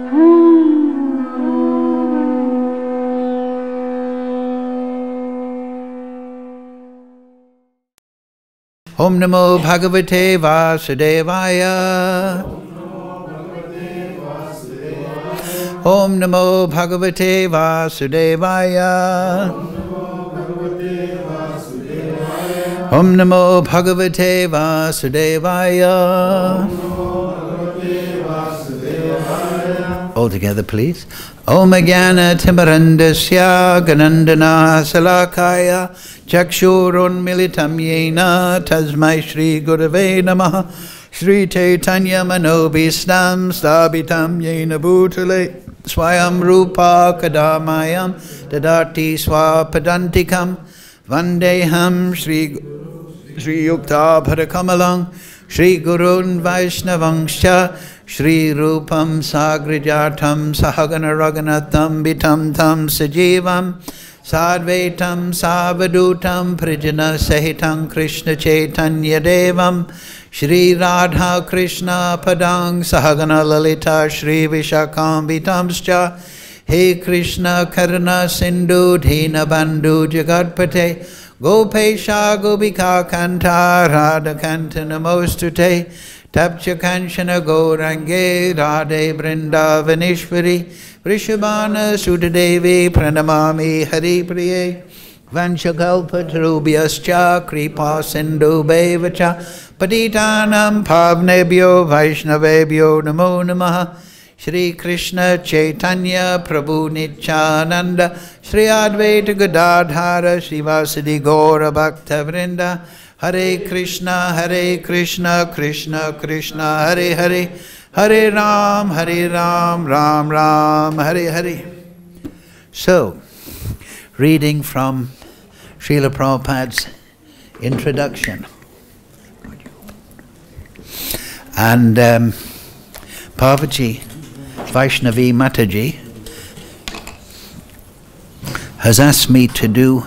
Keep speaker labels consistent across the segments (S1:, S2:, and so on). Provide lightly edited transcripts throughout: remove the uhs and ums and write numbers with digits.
S1: Om Namo Bhagavate Vasudevaya. Om Namo Bhagavate Vasudevaya. Om Namo Bhagavate Vasudevaya. All together, please. Om Jnana Timarandasya Ganandana Salakaya Chakshurun Militam Yena Tasmai Shri Gurave Namaha Shri Chaitanya Manobhistam Stabitam Yena Bhutale Swayam Rupa Kadamayam Dadati Swapadantikam Vandeham Shri Yukta Bharakamalang Shri Gurun Vaishnavangscha Shri Rupam Sagrijatam Sahagana Raghunatham Vitam Tam Sajivam Sadvaitam Savadutam Prijana Sahitam Krishna Chaitanya Devam Shri Radha Krishna Padang Sahagana Lalita Shri Vishakam Vitamscha He Krishna Karna Sindhu Dhina Bandhu Jagatpate Gopesha Gopika Kanta Radha Kanta Namostute Tapcha Kanchana Gaurange Radhe Vrindavanishwari Vrishabhana Sudadevi Pranamami Hari Priye Vanchakalpatarubhyascha Kripa Sindhu Bevacha Patitanam Pavnebhyo Vaishnavebhyo Namo Namaha Shri Krishna Chaitanya Prabhu Nityananda Shri Advaita Gadadhara Srivasadi Gaura Bhakta Vrinda Hare Krishna Krishna Krishna Hare Hare Hare Ram Ram Ram Hare Hare. So, reading from Srila Prabhupada's introduction. And Parvati Vaishnavi Mataji has asked me to do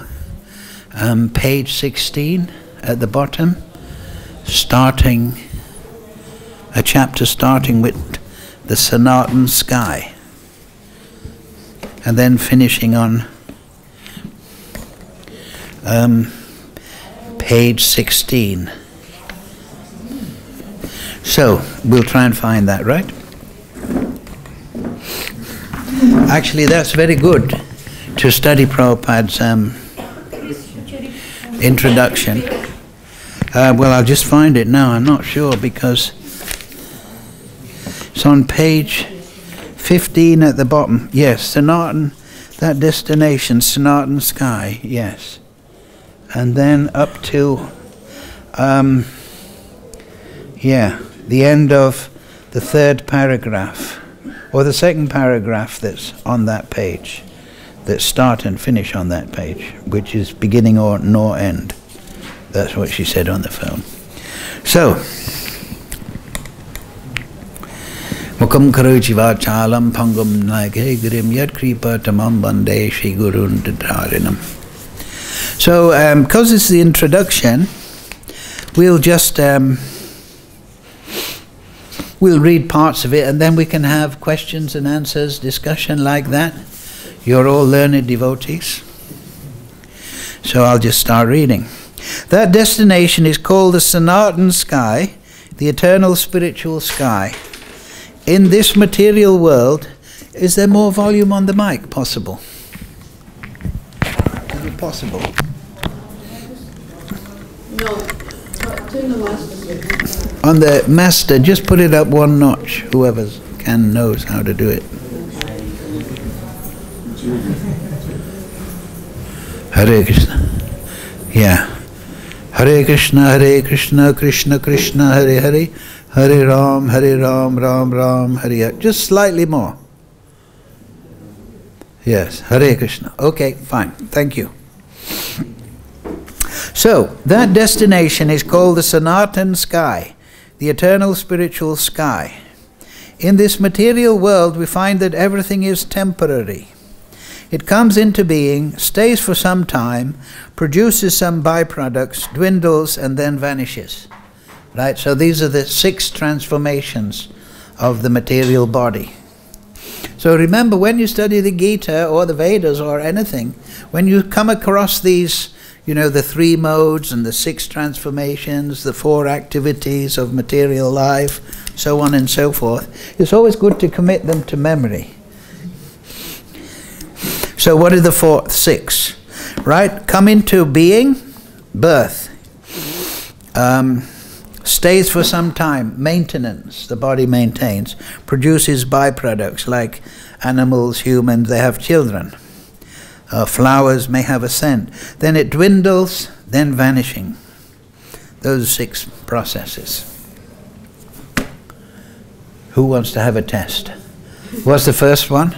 S1: page 16 at the bottom, starting a chapter starting with the Sanatan sky and then finishing on page 16. So we'll try and find that, right? Actually, that's very good to study Prabhupada's introduction. Well, I'll just find it now. I'm not sure because it's on page 15 at the bottom. Yes, Sanatan, that destination, Sanatan sky, yes. And then up to, the end of the third paragraph, or the second paragraph that's on that page, that start and finish on that page, which is beginning or nor end. That's what she said on the phone. So, Mukam karochi vachalam pangam nage grim yad kripa tamam bande shri gurun dadarinam. So, because it's the introduction, we'll just we'll read parts of it and then we can have questions and answers, discussion like that. You're all learned devotees. So I'll just start reading. That destination is called the Sanatan sky, the eternal spiritual sky. In this material world, is there more volume on the mic possible? Is it possible?
S2: No. Turn the master.
S1: On the master, just put it up one notch. Whoever can knows how to do it. Hare Krishna. Yeah. Hare Krishna, Krishna Krishna, Hare Hare, Hare Ram, Ram Ram, Hare Hare. Just slightly more. Yes, Hare Krishna. Okay, fine. Thank you. So, that destination is called the Sanatan sky, the eternal spiritual sky. In this material world, we find that everything is temporary. It comes into being, stays for some time, produces some byproducts, dwindles, and then vanishes. Right? So these are the 6 transformations of the material body. So remember, when you study the Gita or the Vedas or anything, when you come across these, you know, the 3 modes and the 6 transformations, the 4 activities of material life, so on and so forth, it's always good to commit them to memory. So what are the 6? Right? Come into being, birth. Stays for some time, maintenance, the body maintains, produces byproducts like animals, humans, they have children. Flowers may have a scent. Then it dwindles, then vanishing. Those 6 processes. Who wants to have a test? What's the first one?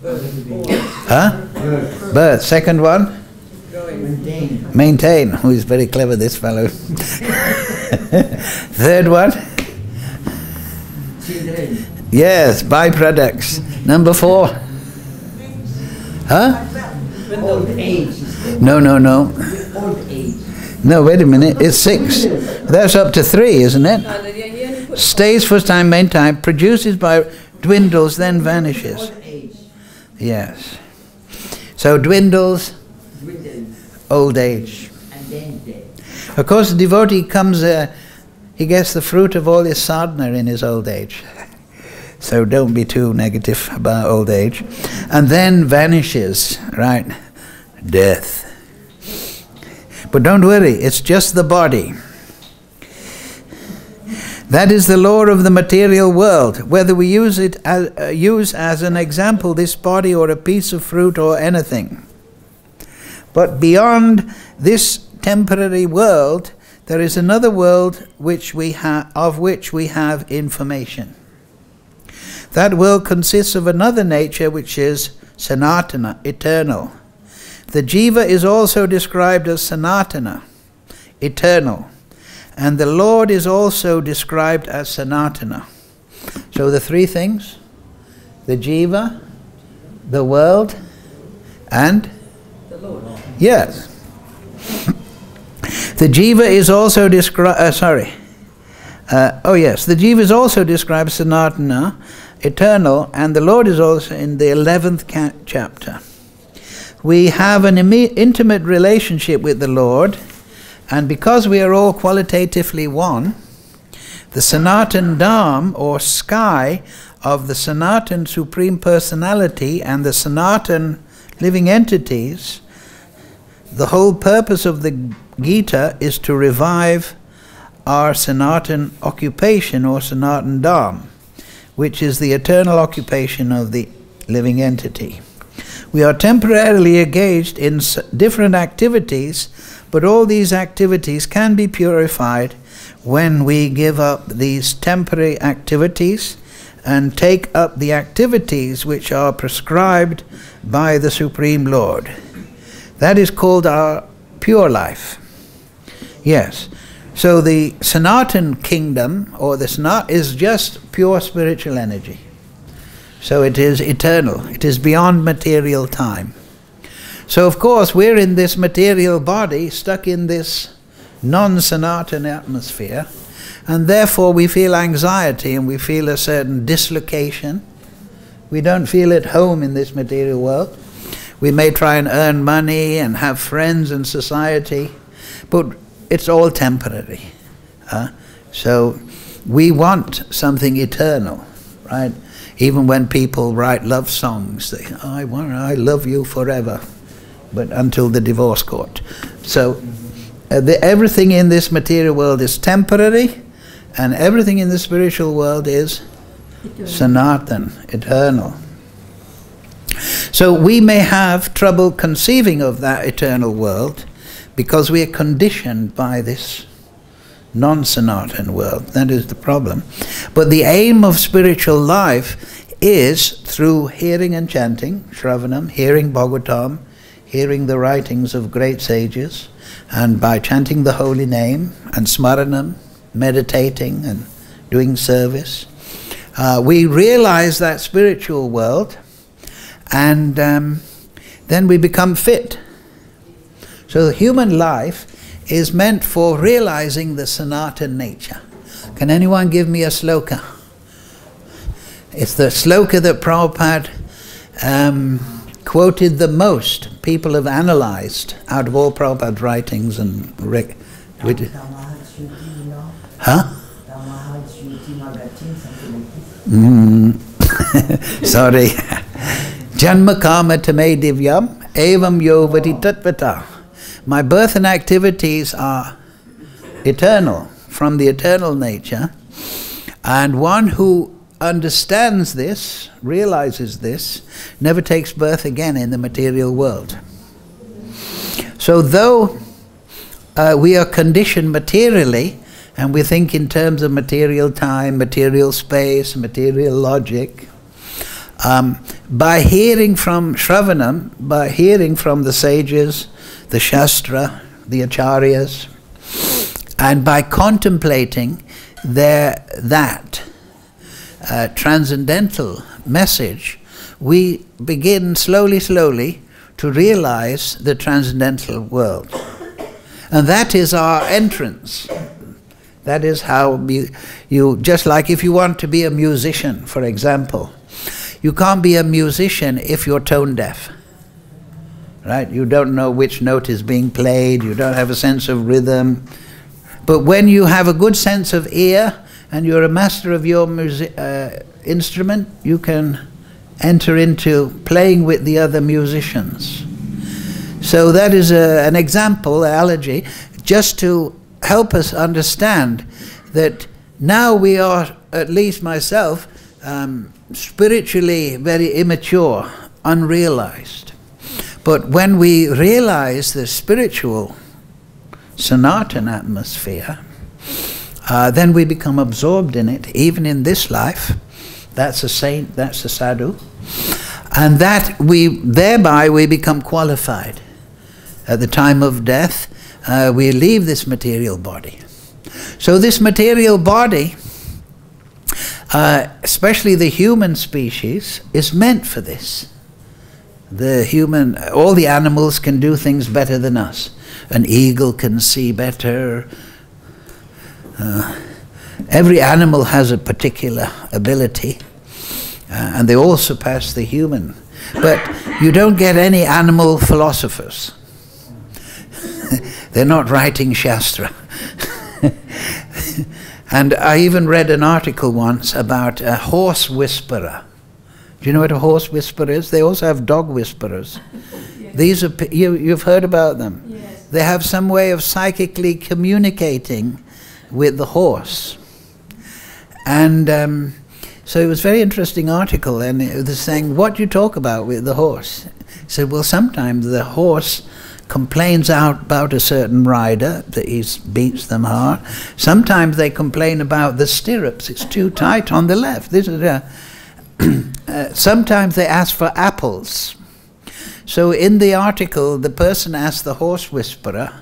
S1: Huh? Birth. Second one? Maintain. Who is very clever, this fellow. Third one? Yes, byproducts. Number 4? Huh?
S3: Old age.
S1: No.
S3: Old age.
S1: No, wait a minute. It's 6. That's up to 3, isn't it? Stays for time, main time, produces by, dwindles, then vanishes.
S3: Old age.
S1: Yes. So dwindles, old age.
S3: And then death.
S1: Of course, the devotee comes, he gets the fruit of all his sadhana in his old age. So don't be too negative about old age. And then vanishes, right? Death. But don't worry, it's just the body. That is the law of the material world. Whether we use it as an example this body or a piece of fruit or anything. But beyond this temporary world, there is another world of which we have information. That world consists of another nature which is sanatana, eternal. The jiva is also described as sanatana, eternal. And the Lord is also described as sanatana. So the 3 things, the jiva, the world, and
S2: The Lord.
S1: yes. The jiva is also described, the jiva is also described sanatana, eternal, and the Lord is also in the 11th chapter. We have an intimate relationship with the Lord, and because we are all qualitatively one, the Sanatan Dham, or sky, of the Sanatan Supreme Personality and the Sanatan living entities, the whole purpose of the Gita is to revive our Sanatan occupation, or Sanatan Dham, which is the eternal occupation of the living entity. We are temporarily engaged in different activities, but all these activities can be purified when we give up these temporary activities and take up the activities which are prescribed by the Supreme Lord. That is called our pure life. Yes. So the Sanatan kingdom, or the Sanat, is just pure spiritual energy. So it is eternal. It is beyond material time. So of course we're in this material body, stuck in this non-Sanatan atmosphere, and therefore we feel anxiety and we feel a certain dislocation. We don't feel at home in this material world. We may try and earn money and have friends and society, but it's all temporary. So we want something eternal, right? Even when people write love songs, they, I love you forever, but until the divorce court. So everything in this material world is temporary, and everything in the spiritual world is Sanatan, eternal. So we may have trouble conceiving of that eternal world because we are conditioned by this non-Sanatan world. That is the problem. But the aim of spiritual life is through hearing and chanting, Shravanam, hearing Bhagavatam, hearing the writings of great sages, and by chanting the holy name and Smaranam, meditating and doing service, we realize that spiritual world, and then we become fit. So the human life is meant for realizing the Sanatan nature. Can anyone give me a sloka? It's the sloka that Prabhupada quoted the most. People have analyzed out of all Prabhupada's writings and huh? Sorry. Janma kama tame divyam evam yovati tatvata. My birth and activities are eternal, from the eternal nature, and one who understands this, realizes this, never takes birth again in the material world. So though we are conditioned materially, and we think in terms of material time, material space, material logic, by hearing from Shravanam, by hearing from the sages, the Shastra, the Acharyas, and by contemplating that transcendental message, we begin slowly to realize the transcendental world. And that is our entrance. That is how you just like if you want to be a musician, for example, you can't be a musician if you're tone deaf. Right? You don't know which note is being played, you don't have a sense of rhythm. But when you have a good sense of ear and you're a master of your instrument, you can enter into playing with the other musicians. So that is an example, an analogy, just to help us understand that now we are, at least myself, spiritually very immature, unrealized. But when we realize the spiritual Sanatana atmosphere, then we become absorbed in it, even in this life. That's a saint, that's a sadhu. And that thereby we become qualified. At the time of death, we leave this material body. So this material body, especially the human species, is meant for this. All the animals can do things better than us. An eagle can see better. Every animal has a particular ability, and they all surpass the human. But you don't get any animal philosophers. They're not writing Shastra. And I even read an article once about a horse whisperer. Do you know what a horse whisperer is? They also have dog whisperers. Yes. These are you've heard about them. Yes. They have some way of psychically communicating with the horse. And so it was a very interesting article, and it was saying, what do you talk about with the horse? He said, well, sometimes the horse complains out about a certain rider, that he beats them hard. Sometimes they complain about the stirrups, it's too tight on the left. This is sometimes they ask for apples. So in the article, the person asked the horse whisperer,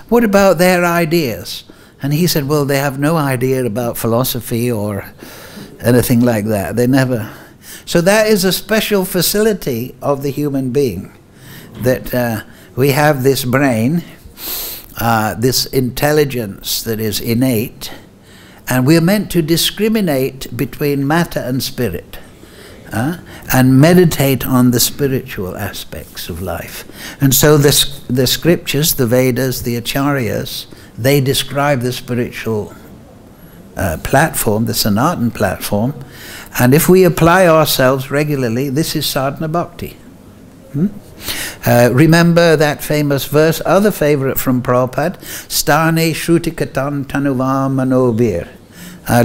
S1: what about their ideas? And he said, well, they have no idea about philosophy or anything like that. They never. So that is a special facility of the human being, that we have this brain, this intelligence that is innate, and we are meant to discriminate between matter and spirit, and meditate on the spiritual aspects of life. And so the scriptures, the Vedas, the Acharyas, they describe the spiritual platform, the Sanatana platform, and if we apply ourselves regularly, this is sadhana bhakti. Remember that famous verse, other favorite from Prabhupada, Stane Shrutikatan Tanuvam Manobir.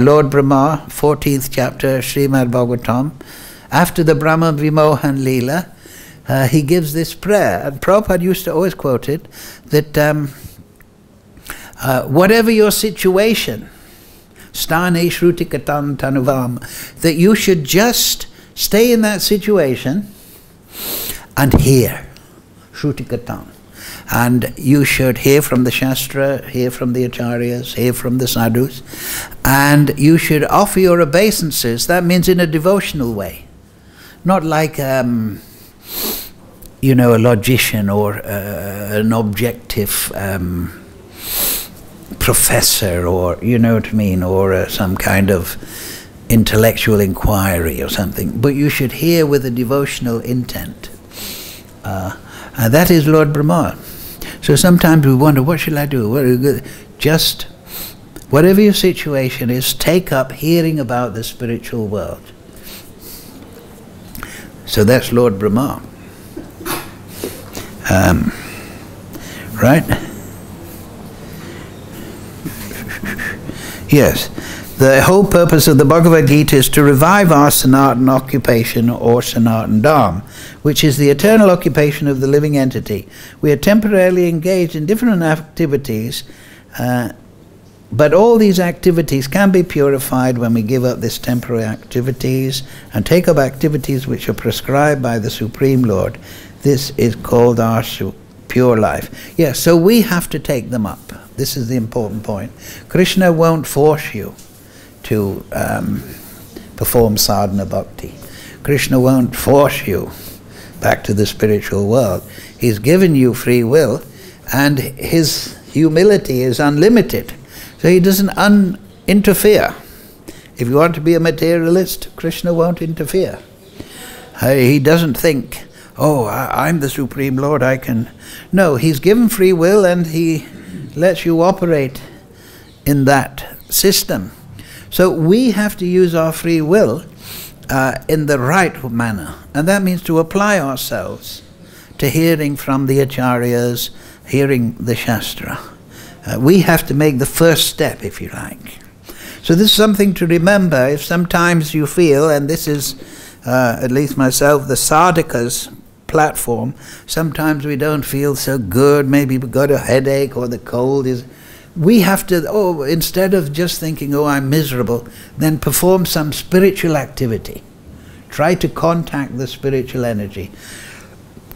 S1: Lord Brahma, 14th chapter, Srimad Bhagavatam, after the Brahma Vimohan Leela, he gives this prayer, and Prabhupada used to always quote it, that whatever your situation, Stane Shrutikatan Tanuvam, that you should just stay in that situation and hear, Shrutikatan. And you should hear from the Shastra, hear from the Acharyas, hear from the Sadhus, and you should offer your obeisances. That means in a devotional way. Not like, you know, a logician or an objective professor, or, you know what I mean, or some kind of intellectual inquiry or something, but you should hear with a devotional intent. And that is Lord Brahma. So sometimes we wonder, what should I do? Just, whatever your situation is, take up hearing about the spiritual world. So that's Lord Brahma. Right? Yes. The whole purpose of the Bhagavad-Gita is to revive our Sanatan occupation or Sanatan Dharma, which is the eternal occupation of the living entity. We are temporarily engaged in different activities, but all these activities can be purified when we give up these temporary activities and take up activities which are prescribed by the Supreme Lord. This is called our pure life. Yes, so we have to take them up. This is the important point. Krishna won't force you to perform sadhana bhakti. Krishna won't force you back to the spiritual world. He's given you free will, and his humility is unlimited. So he doesn't interfere. If you want to be a materialist, Krishna won't interfere. He doesn't think, oh, I'm the Supreme Lord, I can... No, he's given free will and he lets you operate in that system. So we have to use our free will in the right manner. And that means to apply ourselves to hearing from the acharyas, hearing the Shastra. We have to make the first step, if you like. So this is something to remember. If sometimes you feel, and this is, at least myself, the sadhaka's platform, sometimes we don't feel so good, maybe we've got a headache or the cold is... We have to, instead of just thinking, oh, I'm miserable, then perform some spiritual activity. Try to contact the spiritual energy.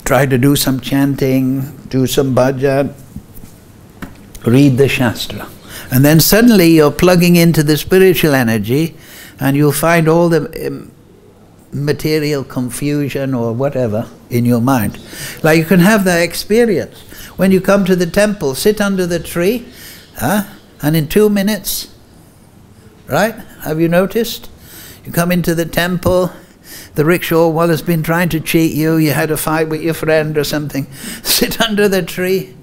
S1: Try to do some chanting, do some bhajan, read the Shastra. And then suddenly you're plugging into the spiritual energy and you'll find all the material confusion or whatever in your mind. Like you can have that experience. When you come to the temple, sit under the tree, and in 2 minutes, right? Have you noticed? You come into the temple, the rickshaw wall has been trying to cheat you, you had a fight with your friend or something, sit under the tree,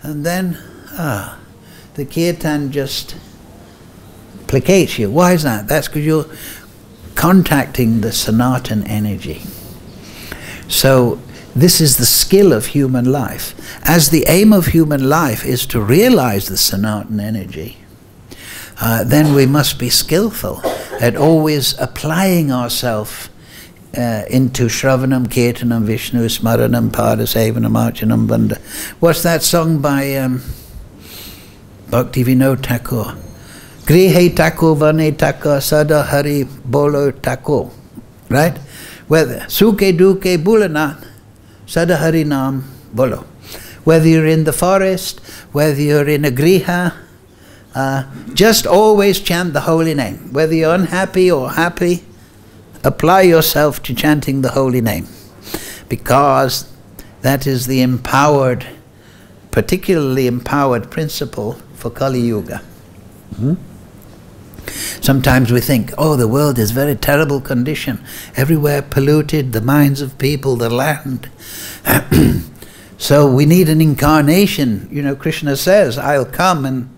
S1: and then, the kirtan just placates you. Why is that? That's because you're contacting the Sanatan energy. So, this is the skill of human life. As the aim of human life is to realize the Sanatan energy, then we must be skillful at always applying ourselves into Shravanam, Kirtanam, Vishnu, Smaranam, Padasevanam, Archanam, Vanda. What's that song by Bhakti-Vinod Thakur? Grihe Thakur, Vane Thakur, Sada Hari Bolo Thakur. Right? Whether Suke Duke Bulana, Sada Hari Nam Bolo. Whether you're in the forest, whether you're in a griha, just always chant the holy name. Whether you're unhappy or happy, apply yourself to chanting the holy name. Because that is the empowered, particularly empowered principle for Kali Yuga. Sometimes we think, oh, the world is very terrible condition. Everywhere polluted, the minds of people, the land. So we need an incarnation. You know, Krishna says, I'll come and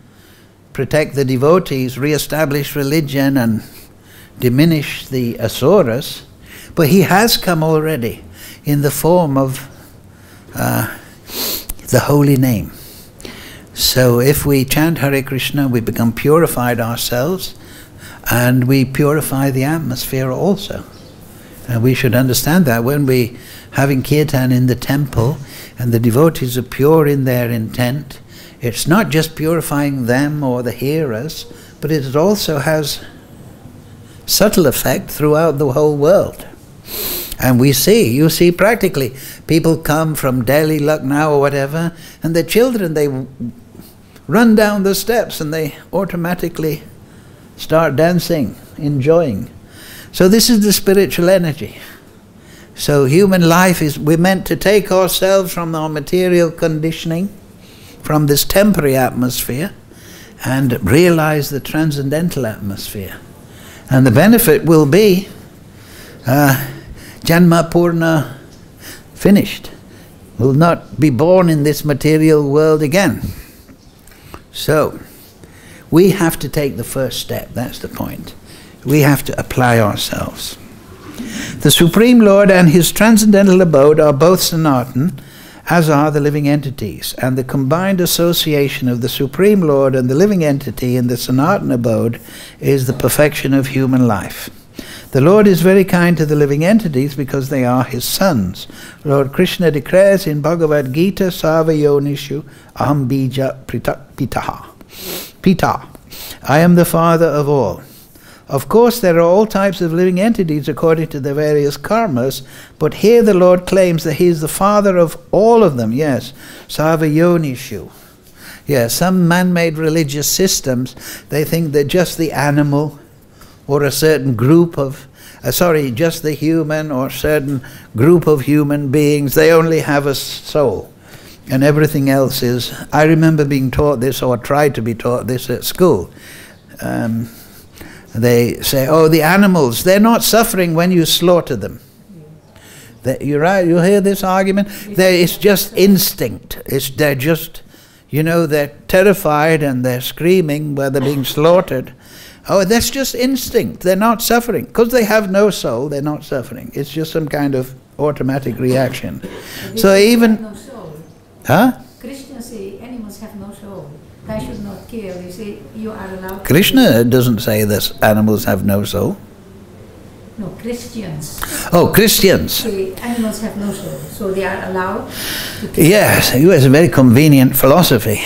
S1: protect the devotees, re-establish religion and diminish the asuras. But he has come already in the form of the holy name. So if we chant Hare Krishna, we become purified ourselves and we purify the atmosphere also. And we should understand that when we having kirtan in the temple and the devotees are pure in their intent, it's not just purifying them or the hearers, but it also has subtle effect throughout the whole world. And we see, you see practically, people come from Delhi, Lucknow or whatever, and the children, they run down the steps and they automatically start dancing, enjoying. So this is the spiritual energy. So human life is, we're meant to take ourselves from our material conditioning, from this temporary atmosphere, and realize the transcendental atmosphere. And the benefit will be Janma Purna, finished. Will not be born in this material world again. So, we have to take the first step, that's the point. We have to apply ourselves. The Supreme Lord and His transcendental abode are both Sanatan, as are the living entities, and the combined association of the Supreme Lord and the living entity in the Sanatan abode is the perfection of human life. The Lord is very kind to the living entities because they are His sons. Lord Krishna declares in Bhagavad-Gita, Sarvayonishu aham bija pita. I am the father of all. Of course, there are all types of living entities according to their various karmas, but here the Lord claims that He is the father of all of them. Yes, Sarvayonishu. Yes, some man-made religious systems, they think that just the animal or a certain group of, just the human or certain group of human beings, they only have a soul. And everything else is, I remember being taught this, or tried to be taught this at school. They say, oh, the animals, they're not suffering when you slaughter them. You're right, you hear this argument? It's just instinct. They're just, they're terrified and they're screaming where they're being slaughtered. Oh, that's just instinct. They're not suffering. Because they have no soul, they're not suffering. It's just some kind of automatic reaction. So even...
S4: No soul.
S1: Huh?
S4: Christians say animals have no soul. I should not kill. They say you are allowed to
S1: Krishna
S4: kill.
S1: doesn't say that animals have no soul.
S4: No, Christians.
S1: Oh, Christians.
S4: Say animals have no soul, so they are allowed to kill.
S1: Yes, it was a very convenient philosophy.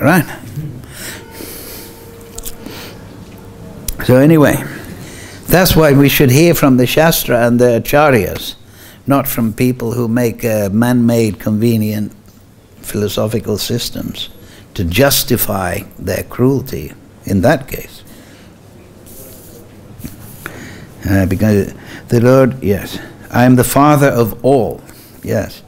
S1: Right? So anyway, that's why we should hear from the Shastra and the Acharyas, not from people who make man-made convenient philosophical systems to justify their cruelty in that case. Because the Lord, yes, I am the father of all, yes.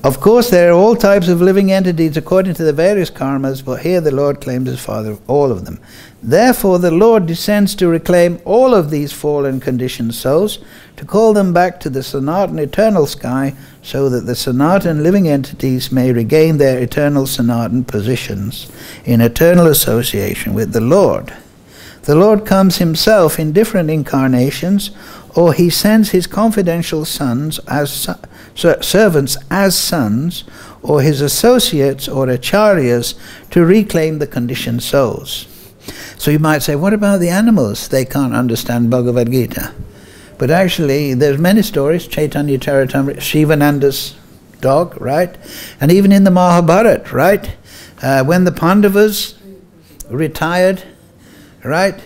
S1: Of course, there are all types of living entities according to the various karmas, but here the Lord claims His father of all of them. Therefore, the Lord descends to reclaim all of these fallen conditioned souls, to call them back to the Sanatan eternal sky, so that the Sanatan living entities may regain their eternal Sanatan positions in eternal association with the Lord. The Lord comes Himself in different incarnations, or He sends His confidential sons as servants as sons, or His associates or acharyas to reclaim the conditioned souls. So you might say, what about the animals? They can't understand Bhagavad-Gita. But actually, there's many stories, Chaitanya Charitamrita, Shivananda's dog, right? And even in the Mahabharata, right? When the Pandavas retired, right?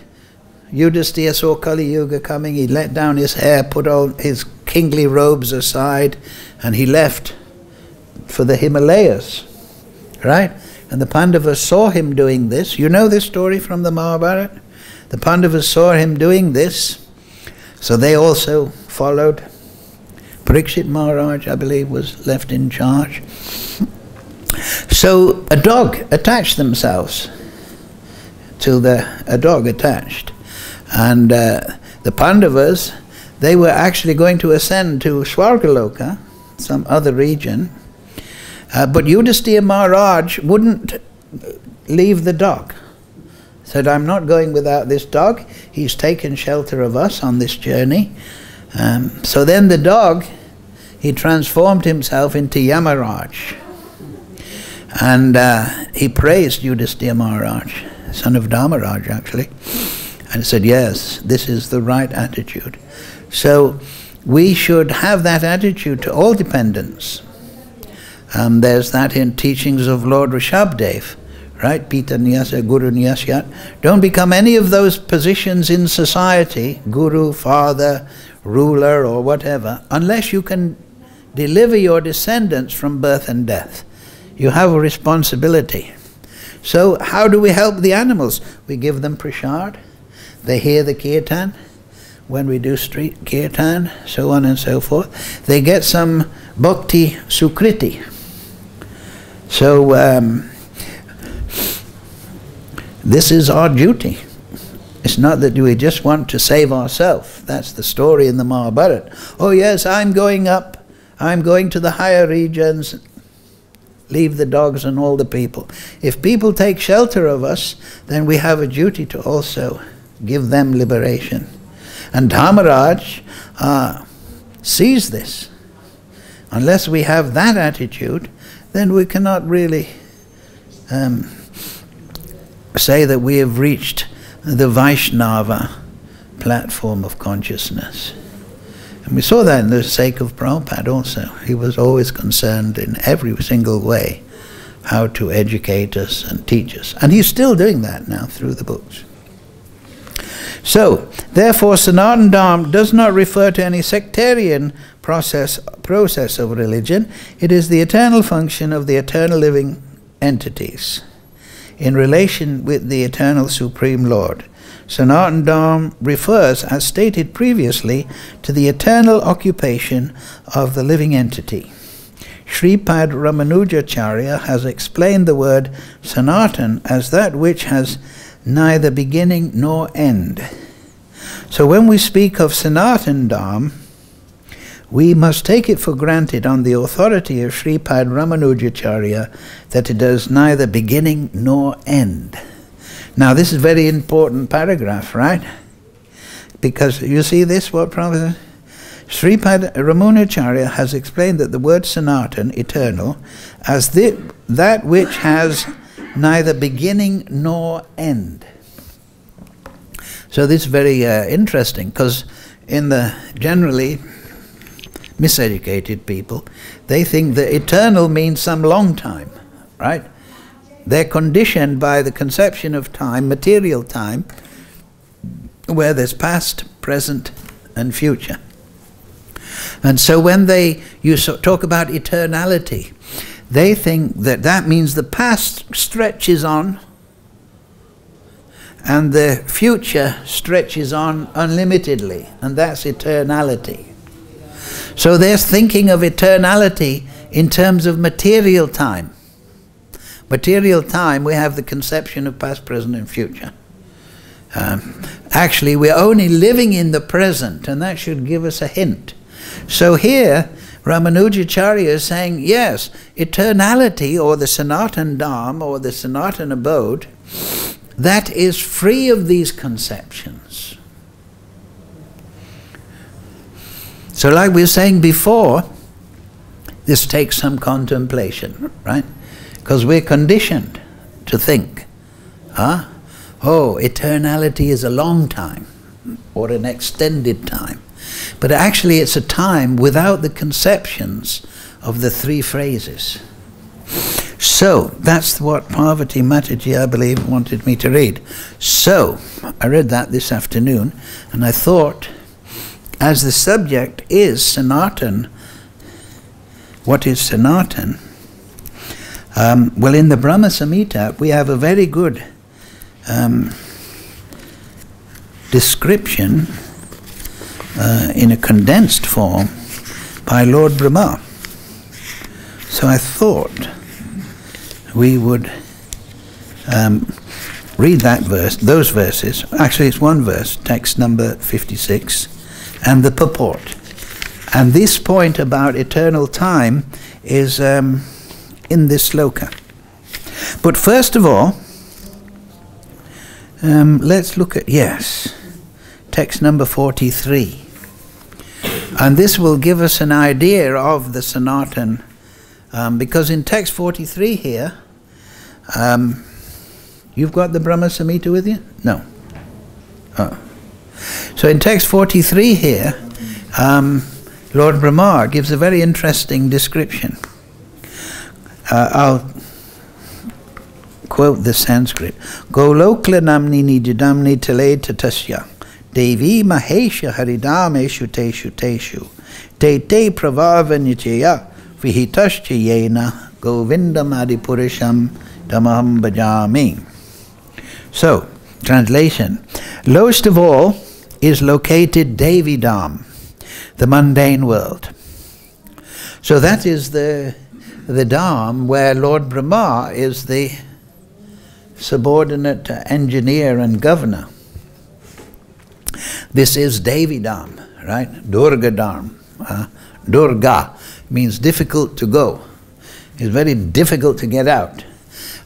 S1: Yudhisthira saw Kali Yuga coming, he let down his hair, put all his kingly robes aside, and he left for the Himalayas, right? And the Pandavas saw him doing this. You know this story from the Mahabharata? The Pandavas saw him doing this, so they also followed. Parikshit Maharaj, I believe, was left in charge. So a dog attached themselves to a dog attached. And the Pandavas, they were actually going to ascend to Swargaloka, some other region. But Yudhisthira Maharaj wouldn't leave the dog. Said, I'm not going without this dog. He's taken shelter of us on this journey. So then the dog, he transformed himself into Yamaraj. And he praised Yudhisthira Maharaj, son of Dharmaraj actually, and said, yes, this is the right attitude. So we should have that attitude to all dependents. There's that in teachings of Lord Rishabdev, right? Pita Nyasa, Guru Nyasyat. Don't become any of those positions in society, guru, father, ruler, or whatever, unless you can deliver your descendants from birth and death. You have a responsibility. So how do we help the animals? We give them prasad. They hear the kirtan. When we do street kirtan, so on and so forth. They get some bhakti sukriti. So this is our duty. It's not that we just want to save ourselves. That's the story in the Mahabharata. Oh yes, I'm going up. I'm going to the higher regions. Leave the dogs and all the people. If people take shelter of us, then we have a duty to also give them liberation. And Dharmaraj sees this. Unless we have that attitude, then we cannot really say that we have reached the Vaishnava platform of consciousness. And we saw that in the sake of Prabhupada also. He was always concerned in every single way how to educate us and teach us. And he's still doing that now through the books. So, therefore, Sanatana Dharma does not refer to any sectarian process of religion. It is the eternal function of the eternal living entities in relation with the eternal Supreme Lord. Sanatana Dharma refers, as stated previously, to the eternal occupation of the living entity. Sripad Ramanujacharya has explained the word Sanatan as that which has neither beginning nor end. So when we speak of Sanatana Dharma, we must take it for granted on the authority of Sripad Ramanujacharya that it has neither beginning nor end. Now this is a very important paragraph, right? Because you see this, what Prabhupada says? Sripad Ramanujacharya has explained that the word Sanatan, eternal, as that which has neither beginning nor end. So this is very interesting, because in the generally miseducated people, they think that eternal means some long time, right? They're conditioned by the conception of time, material time, where there's past, present, and future. And so when you talk about eternality, they think that that means the past stretches on and the future stretches on unlimitedly, and that's eternality. So they're thinking of eternality in terms of material time. Material time, we have the conception of past, present, and future. Actually, we're only living in the present, and that should give us a hint. So here, Ramanujacharya is saying, yes, eternality, or the Sanatana Dharma, or the Sanatana abode, that is free of these conceptions. So like we were saying before, this takes some contemplation, right? Because we're conditioned to think, oh, eternality is a long time, or an extended time. But actually it's a time without the conceptions of the three phrases. So, that's what Parvati Mataji, I believe, wanted me to read. So, I read that this afternoon, and I thought, as the subject is Sanatan, what is Sanatan? Well, in the Brahma Samhita, we have a very good description in a condensed form by Lord Brahma. So I thought we would read that verse, those verses. Actually, it's one verse, text number 56, and the purport. And this point about eternal time is in this sloka. But first of all, let's look at, text number 43. And this will give us an idea of the Sanatan, because in text 43 here, you've got the Brahma Samhita with you? No. Oh. So in text 43 here, Lord Brahma gives a very interesting description. I'll quote the Sanskrit. Golokla namni nijidamni tale tatasya devi mahesha haridameshu teshu teshu te te pravavanyachaya vihitascha yena govindam adipurisham tamaham bhajami. So, translation. Lowest of all is located Devi Dham, the mundane world. So that is the Dham where Lord Brahma is the subordinate engineer and governor. This is Devi Dham, right? Durga Dham. Durga means difficult to go. It's very difficult to get out.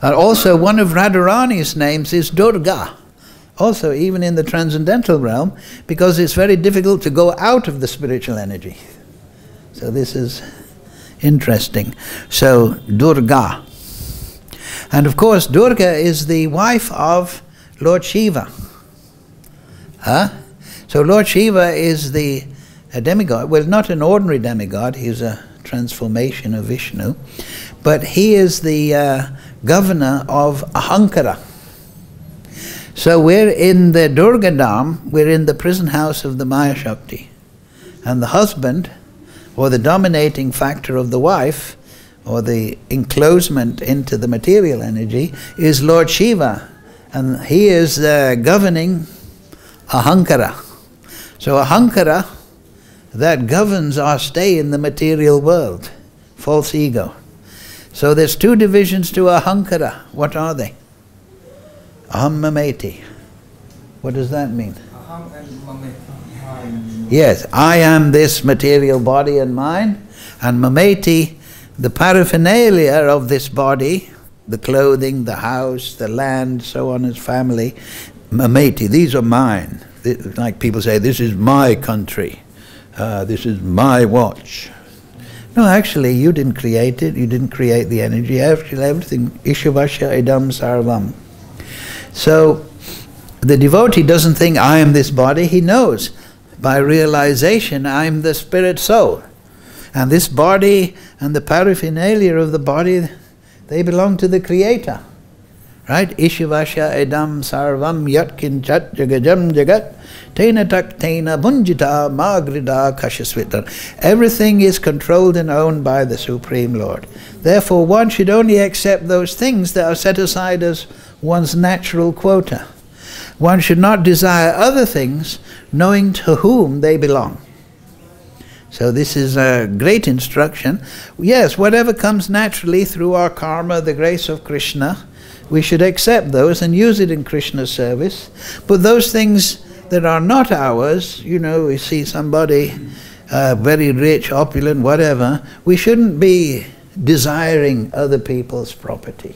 S1: And also one of Radharani's names is Durga. Also even in the transcendental realm, because it's very difficult to go out of the spiritual energy. So this is interesting. So Durga. And of course Durga is the wife of Lord Shiva. So Lord Shiva is the demigod. Well, not an ordinary demigod. He's a transformation of Vishnu. But he is the governor of Ahankara. So we're in the Durga Dham, we're in the prison house of the Maya Shakti. And the husband, or the dominating factor of the wife, or the enclosement into the material energy, is Lord Shiva. And he is governing Ahankara. So Ahankara, that governs our stay in the material world, false ego. So there's two divisions to Ahankara. What are they? Aham mameti. What does that mean?
S5: Aham and mameti.
S1: Yes, I am this material body and mind, and mameti, the paraphernalia of this body, the clothing, the house, the land, so on as family, mameti, these are mine. Like people say, this is my country, this is my watch. No, actually, you didn't create it, you didn't create the energy, actually everything, Ishavasya idam sarvam. So, the devotee doesn't think, I am this body, he knows. By realization, I am the spirit soul. And this body and the paraphernalia of the body, they belong to the Creator. Right? Ishavasya idam sarvam yat kinchat jagajam jagat tena tak tena bunjita magrida kashasvita. Everything is controlled and owned by the Supreme Lord. Therefore one should only accept those things that are set aside as one's natural quota. One should not desire other things knowing to whom they belong. So this is a great instruction. Yes, whatever comes naturally through our karma, the grace of Krishna, we should accept those and use it in Krishna's service. But those things that are not ours, you know, we see somebody very rich, opulent, whatever, we shouldn't be desiring other people's property.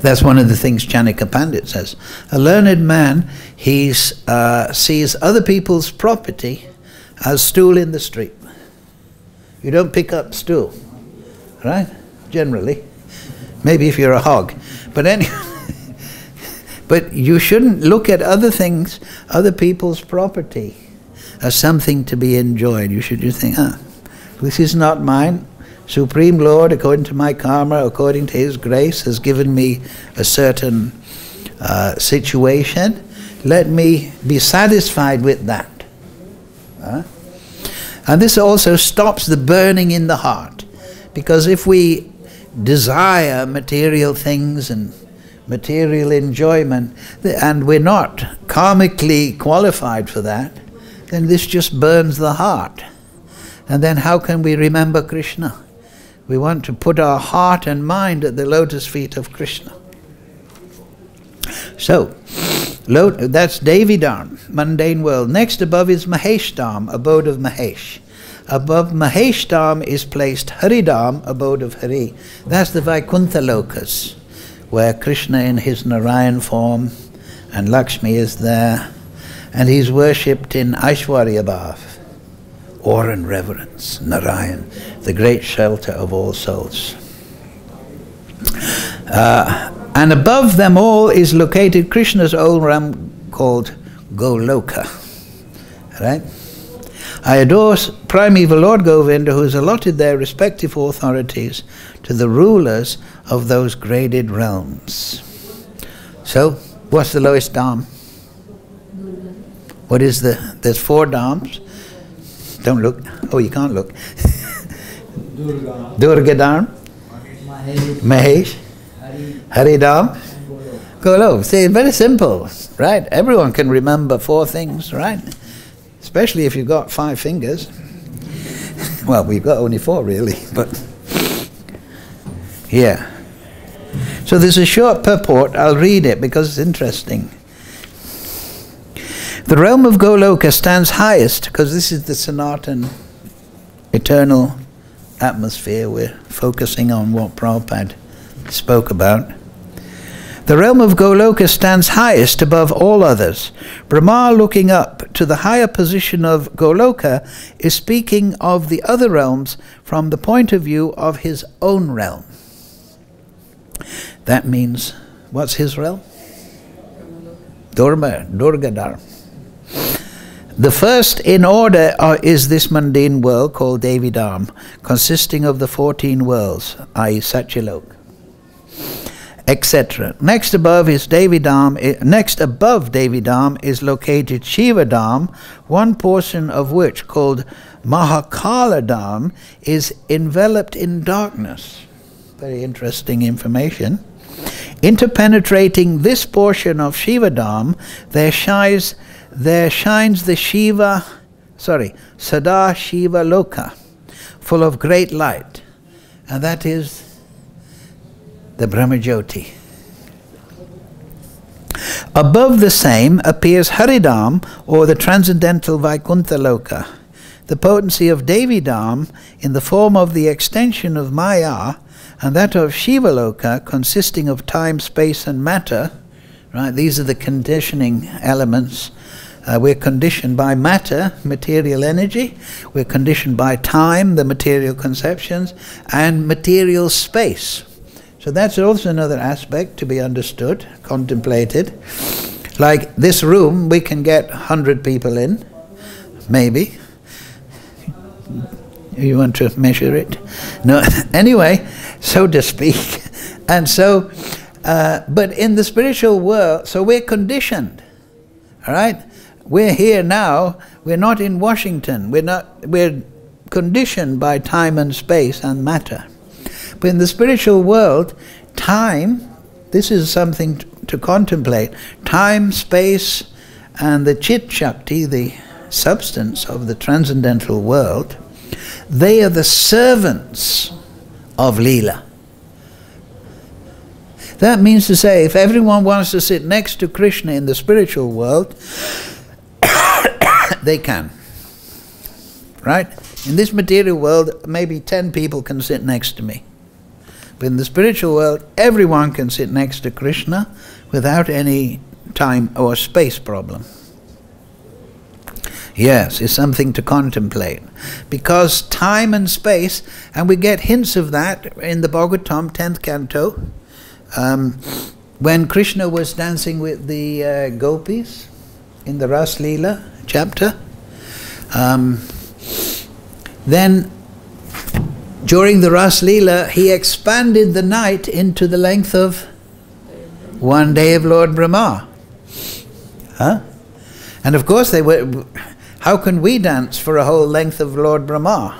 S1: That's one of the things Chanaka Pandit says. A learned man, he sees other people's property as stool in the street. You don't pick up stool, right? Generally. Maybe if you're a hog. But anyway, but you shouldn't look at other things, other people's property, as something to be enjoyed. You should just think, this is not mine. Supreme Lord, according to my karma, according to His grace, has given me a certain situation. Let me be satisfied with that. And this also stops the burning in the heart. Because if we desire material things and material enjoyment, and we're not karmically qualified for that, then this just burns the heart. And then how can we remember Krishna? We want to put our heart and mind at the lotus feet of Krishna. So, that's Devi Dham, mundane world. Next above is Mahesh Dham, abode of Mahesh. Above Mahesh Dham is placed Hari Dham, abode of Hari. That's the Vaikuntha Lokas, where Krishna in his Narayan form and Lakshmi is there, and he's worshipped in Aishwarya Bhav, awe and reverence, Narayan, the great shelter of all souls. And above them all is located Krishna's own realm called Goloka. Right? I adore primeval Lord Govinda, who has allotted their respective authorities to the rulers of those graded realms. So, what's the lowest dham? What is there's 4 dhams. Don't look. Oh, you can't look. Durga Dham, Mahesh, Hari Dham, Golo. See, it's very simple, right? Everyone can remember 4 things, right? Especially if you've got 5 fingers. Well, we've got only 4 really, but yeah. So there's a short purport. I'll read it because it's interesting. The realm of Goloka stands highest, because this is the Sanatan eternal atmosphere. We're focusing on what Prabhupada spoke about. The realm of Goloka stands highest above all others. Brahma, looking up to the higher position of Goloka, is speaking of the other realms from the point of view of his own realm. That means, what's his realm? Durgadhar. The first in order is this mundane world called Devidam, consisting of the 14 worlds, i.e. Satyalok, etc. Next above Devidam is located Shivadam, one portion of which, called Mahakaladam, is enveloped in darkness. Very interesting information. Interpenetrating this portion of Shivadam, there shines the Sada Shiva Loka, full of great light, and that is the Brahmajyoti. Above the same appears Haridam, or the transcendental Vaikuntha Loka. The potency of Devidam in the form of the extension of Maya, and that of Shivaloka, consisting of time, space and matter, right? These are the conditioning elements. We're conditioned by matter, material energy. We're conditioned by time, the material conceptions, and material space. So that's also another aspect to be understood, contemplated. Like this room, we can get 100 people in, maybe. You want to measure it? No, anyway, so to speak. And so, but in the spiritual world, so we're conditioned, all right? We're here now, we're not in Washington, we're conditioned by time and space and matter. But in the spiritual world, time, this is something to contemplate. Time, space, and the Chit Shakti, the substance of the transcendental world, they are the servants of Leela. That means to say, if everyone wants to sit next to Krishna in the spiritual world, they can. Right? In this material world, maybe 10 people can sit next to me. But in the spiritual world, everyone can sit next to Krishna without any time or space problem. Yes, it's something to contemplate. Because time and space, and we get hints of that in the Bhagavatam 10th canto, when Krishna was dancing with the gopis in the Ras Leela chapter, then during the Ras Leela, he expanded the night into the length of one day of Lord Brahma. Huh? And of course they were, how can we dance for a whole length of Lord Brahma?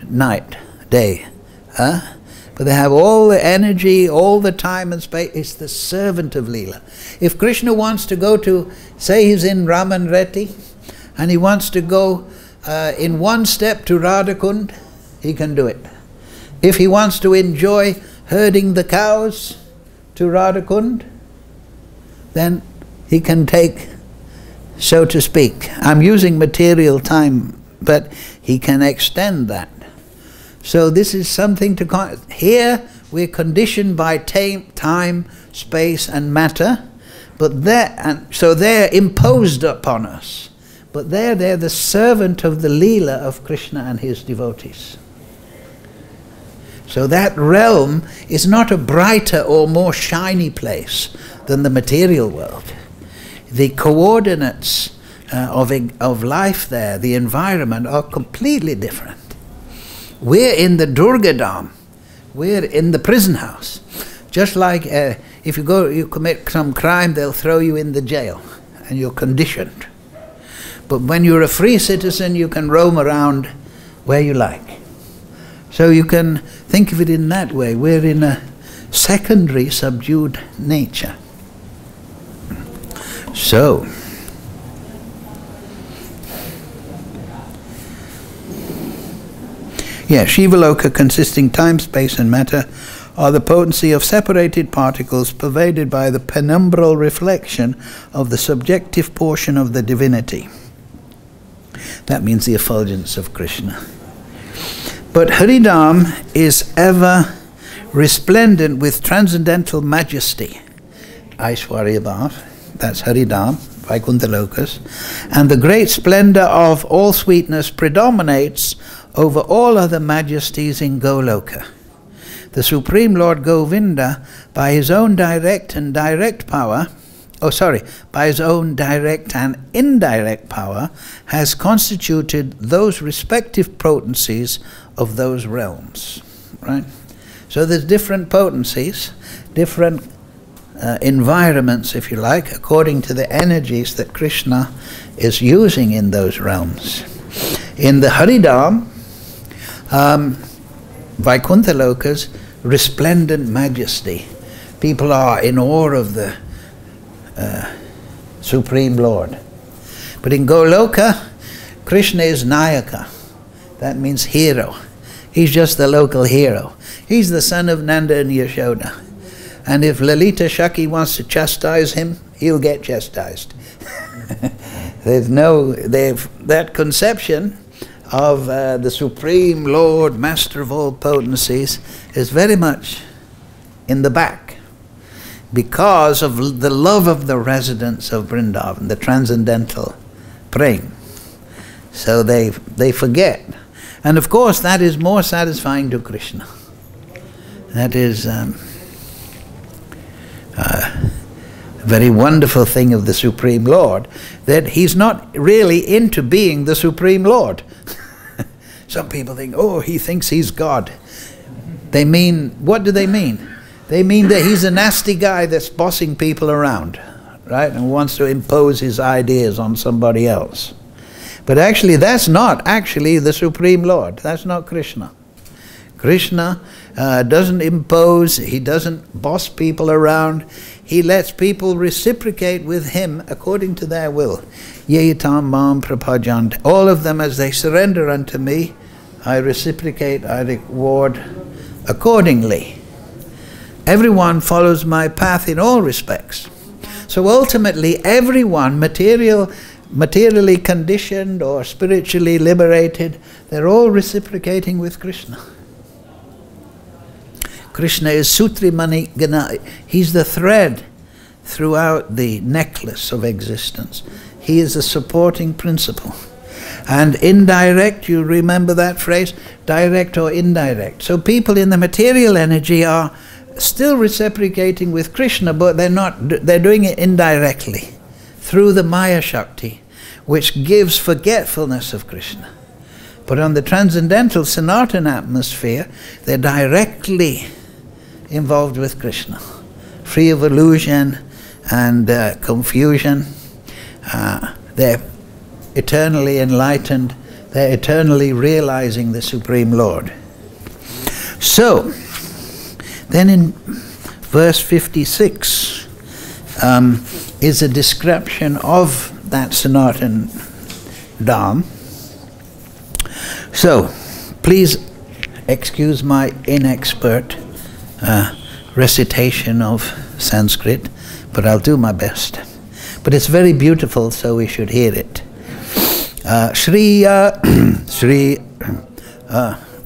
S1: Night, day. Huh? But they have all the energy, all the time and space. It's the servant of Leela. If Krishna wants to go to, say he's in Raman Reti, and he wants to go in one step to Radhakund, he can do it. If he wants to enjoy herding the cows to Radhakund, then he can take, so to speak, I'm using material time, but he can extend that. So this is something to, here we're conditioned by time, space and matter, but so they're imposed upon us. But they're the servant of the Leela of Krishna and his devotees. So that realm is not a brighter or more shiny place than the material world. The coordinates of life there, the environment, are completely different. We're in the Durgadam. We're in the prison house. Just like if you commit some crime, they'll throw you in the jail and you're conditioned. But when you're a free citizen, you can roam around where you like. So you can think of it in that way. We're in a secondary subdued nature. So, yeah, Shivaloka consisting time, space and matter, are the potency of separated particles pervaded by the penumbral reflection of the subjective portion of the divinity. That means the effulgence of Krishna. But Haridam is ever resplendent with transcendental majesty. Aishwarya Bhav, that's Haridam, Vaikuntha Lokas. And the great splendor of all sweetness predominates over all other majesties in Goloka. The Supreme Lord Govinda, by his own direct and indirect power, has constituted those respective potencies of those realms. Right? So there's different potencies, different environments, if you like, according to the energies that Krishna is using in those realms. In the Haridam, Vaikuntha Loka's resplendent majesty, people are in awe of the Supreme Lord. But in Goloka, Krishna is Nayaka. That means hero. He's just the local hero. He's the son of Nanda and Yashoda. And if Lalita Shaki wants to chastise him, he'll get chastised. That conception of the Supreme Lord, Master of all potencies, is very much in the back because of the love of the residents of Vrindavan, the transcendental prem. So they forget. And of course that is more satisfying to Krishna. That is a very wonderful thing of the Supreme Lord, that he's not really into being the Supreme Lord. Some people think, oh, he thinks he's God. They mean, what do they mean? They mean that he's a nasty guy that's bossing people around, right, and wants to impose his ideas on somebody else. But actually, that's not actually the Supreme Lord. That's not Krishna. Krishna doesn't impose, he doesn't boss people around. He lets people reciprocate with him according to their will. Ye tam mam prapajant. All of them, as they surrender unto me, I reciprocate, I reward accordingly. Everyone follows my path in all respects. So ultimately, everyone, materially conditioned or spiritually liberated, they're all reciprocating with Krishna. Krishna is Sutrimani Gana. He's the thread throughout the necklace of existence. He is the supporting principle. And indirect, you remember that phrase? Direct or indirect. So people in the material energy are still reciprocating with Krishna, but they're doing it indirectly through the Maya Shakti, which gives forgetfulness of Krishna. But on the transcendental Sanatana atmosphere, they're directly involved with Krishna, free of illusion and confusion. They're eternally enlightened. They're eternally realizing the Supreme Lord. So, then in verse 56 is a description of that Sanatan Dham. So, please excuse my inexpert recitation of Sanskrit, but I'll do my best. But it's very beautiful, so we should hear it.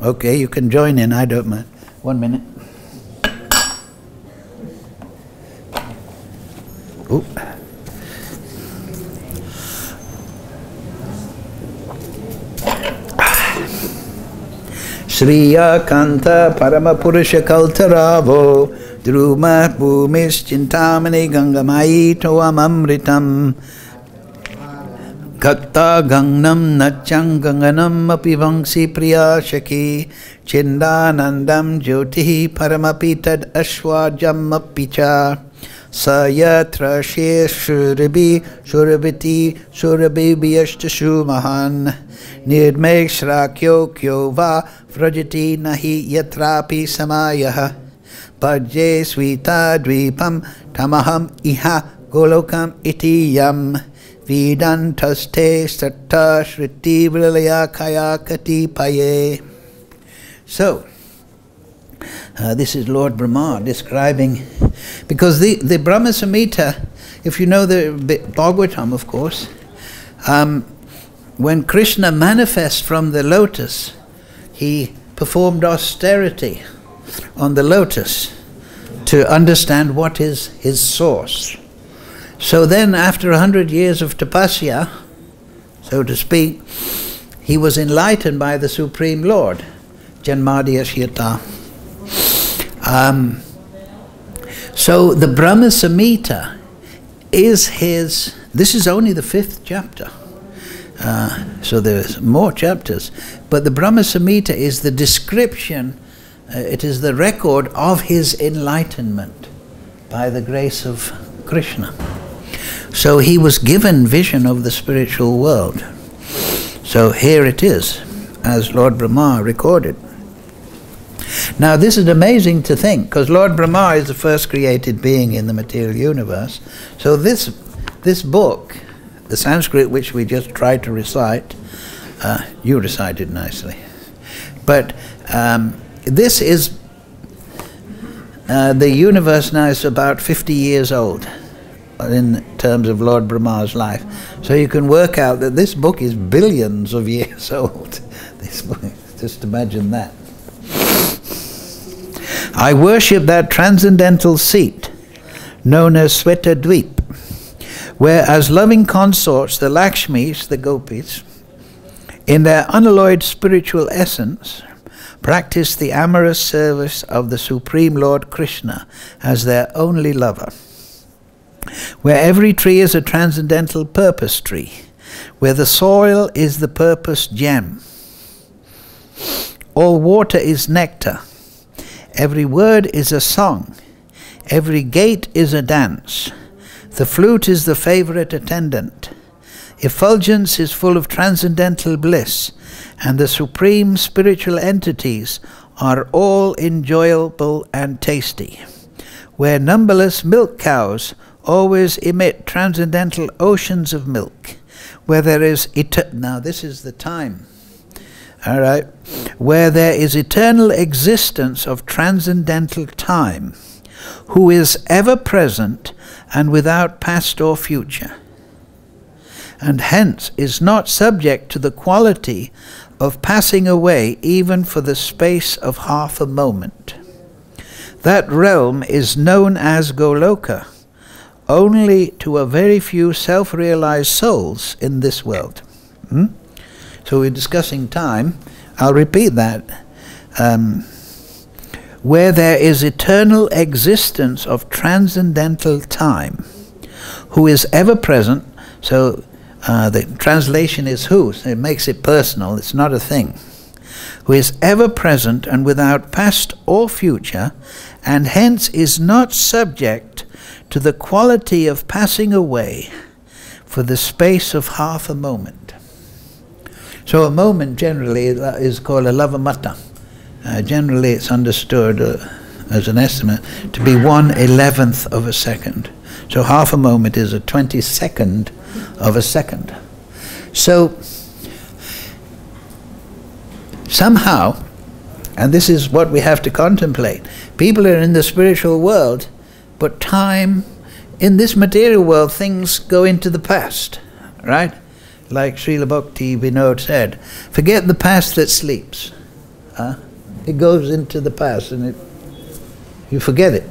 S1: Okay, you can join in, I don't mind. 1 minute. Oop. Shriya Kanta Paramapurusha Kaltaravo Druma Bhumis Chintamani Gangamai Toam Amritam Kakta Gangnam Nachang Ganganam Apivangsi Priya Shaki Chindanandam Jyoti Paramapitad Ashwajam Apicha Sayatra Shurabi Shurabiti Shurabi Biyashtashu Mahan Nirmek Shrakyo Kyova Vrajati Nahi Yatrapi Samayah Bhajye Swita Dvipam Tamaham Iha Golokam Iti Yam Vidantaste Satta Shriti Vilaya Kaya Kati Paye. So, This is Lord Brahma describing, because the Brahma Samhita, if you know the Bhagavatam, of course, when Krishna manifests from the lotus, he performed austerity on the lotus to understand what is his source. So then, after 100 years of tapasya, so to speak, he was enlightened by the Supreme Lord, Janmadhyashyata. So the Brahma Samhita is his, this is only the 5th chapter. So there's more chapters. But the Brahma Samhita is the description, it is the record of his enlightenment by the grace of Krishna. So he was given vision of the spiritual world. So here it is, as Lord Brahma recorded. Now this is amazing to think, because Lord Brahma is the first created being in the material universe. So this book, the Sanskrit which we just tried to recite, you recited nicely. But this is, the universe now is about 50 years old in terms of Lord Brahma's life. So you can work out that this book is billions of years old. This book, just imagine that. I worship that transcendental seat known as Svetadweep, where as loving consorts the Lakshmis, the gopis, in their unalloyed spiritual essence, practice the amorous service of the Supreme Lord Krishna as their only lover. Where every tree is a transcendental purpose tree, where the soil is the purpose gem, all water is nectar, every word is a song, every gait is a dance, the flute is the favorite attendant, effulgence is full of transcendental bliss, and the supreme spiritual entities are all enjoyable and tasty. Where numberless milk cows always emit transcendental oceans of milk, where there is now this is the time, all right, where there is eternal existence of transcendental time, who is ever present and without past or future, and hence is not subject to the quality of passing away even for the space of half a moment. That realm is known as Goloka, only to a very few self-realized souls in this world. So we're discussing time. I'll repeat that. Where there is eternal existence of transcendental time, who is ever present. So the translation is who, so it makes it personal, it's not a thing. Who is ever present and without past or future, and hence is not subject to the quality of passing away for the space of half a moment. So a moment generally is called a lavamata. Generally it's understood as an estimate to be 1/11th of a second. So half a moment is a 22nd of a second. So somehow, and this is what we have to contemplate, people are in the spiritual world, but time, in this material world, things go into the past, right? Like Srila Bhakti Vinod said, forget the past that sleeps. It goes into the past and you forget it.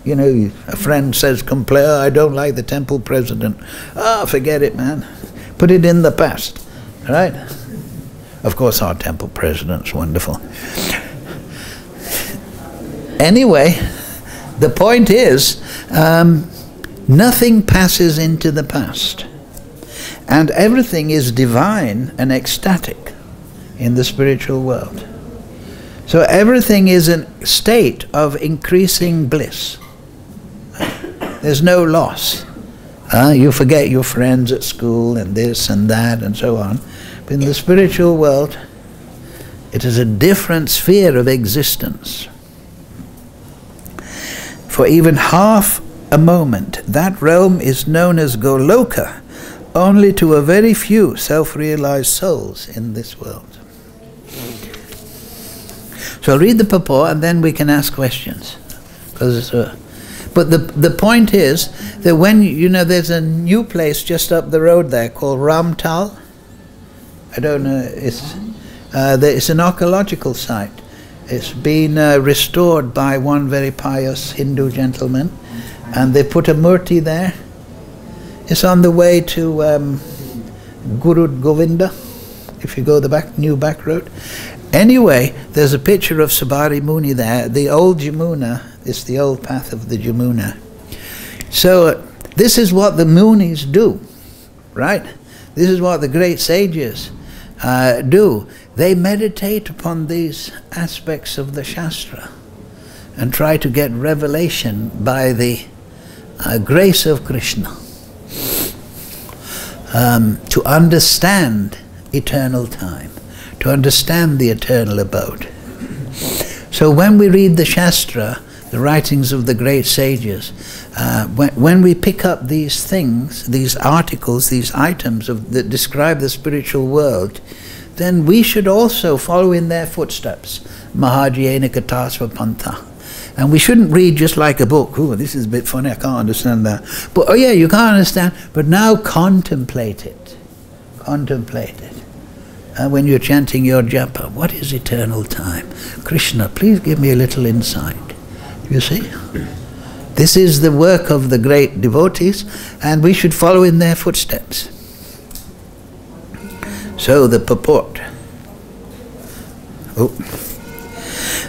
S1: You know, a friend says, I don't like the temple president. Forget it, man. Put it in the past, right? Of course, our temple president's wonderful. Anyway, the point is, nothing passes into the past. And everything is divine and ecstatic in the spiritual world. So everything is a state of increasing bliss. There's no loss. You forget your friends at school and this and that and so on. But in the spiritual world, it is a different sphere of existence. For even half a moment, that realm is known as Goloka, only to a very few self-realized souls in this world. So read the purport and then we can ask questions. But the point is that when, there's a new place just up the road there called Ramtal. I don't know, it's an archaeological site. It's been restored by one very pious Hindu gentleman, and they put a murti there. It's on the way to Guru Govinda, if you go the new back road. Anyway, there's a picture of Sabari Muni there. The old Jamuna is the old path of the Jamuna. So this is what the Munis do, right? This is what the great sages do. They meditate upon these aspects of the Shastra and try to get revelation by the grace of Krishna to understand eternal time, to understand the eternal abode. So when we read the Shastra, the writings of the great sages, when we pick up these things, these articles, these items that describe the spiritual world, then we should also follow in their footsteps. Mahajayena Katasva Pantha. And we shouldn't read just like a book. Oh, this is a bit funny, I can't understand that. But, oh yeah, you can't understand, but now contemplate it. Contemplate it. When you're chanting your japa, what is eternal time? Krishna, please give me a little insight. You see? This is the work of the great devotees, and we should follow in their footsteps. So the purport.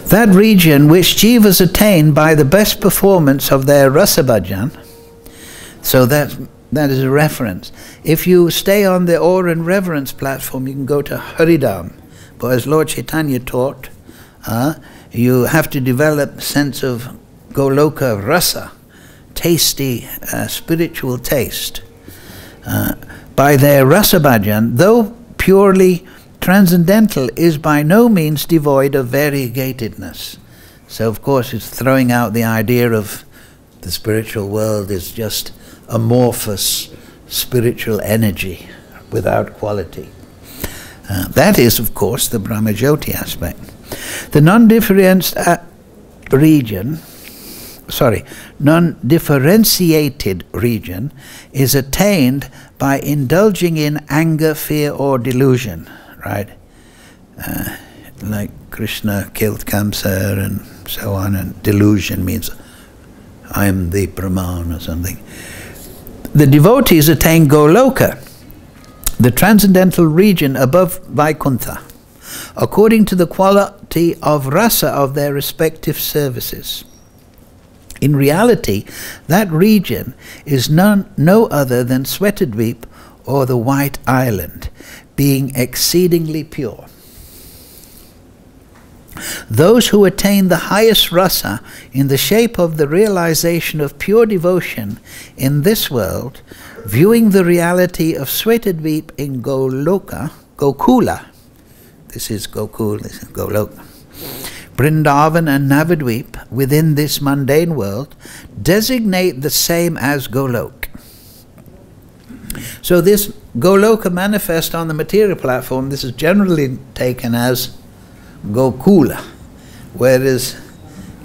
S1: That region which jivas attain by the best performance of their rasa bhajan, so that is a reference. If you stay on the awe and reverence platform, you can go to Haridam. But as Lord Chaitanya taught, you have to develop a sense of Goloka rasa, tasty spiritual taste. By their rasa bhajan, though purely transcendental, is by no means devoid of variegatedness. So of course it's throwing out the idea of the spiritual world is just amorphous spiritual energy without quality. That is of course the Brahmajyoti aspect. The non-differentiated region is attained by indulging in anger, fear or delusion, right? Like Krishna killed Kamsa and so on, and delusion means I'm the Brahman or something. The devotees attain Goloka, the transcendental region above Vaikuntha, according to the quality of rasa of their respective services. In reality, that region is no other than Svetadvip or the White Island, being exceedingly pure. Those who attain the highest rasa in the shape of the realization of pure devotion in this world, viewing the reality of Svetadvip in Gokula, this is Gokul, this is Goloka, Vrindavan and Navadvip within this mundane world designate the same as Golok. So this Goloka manifest on the material platform, this is generally taken as Gokula, whereas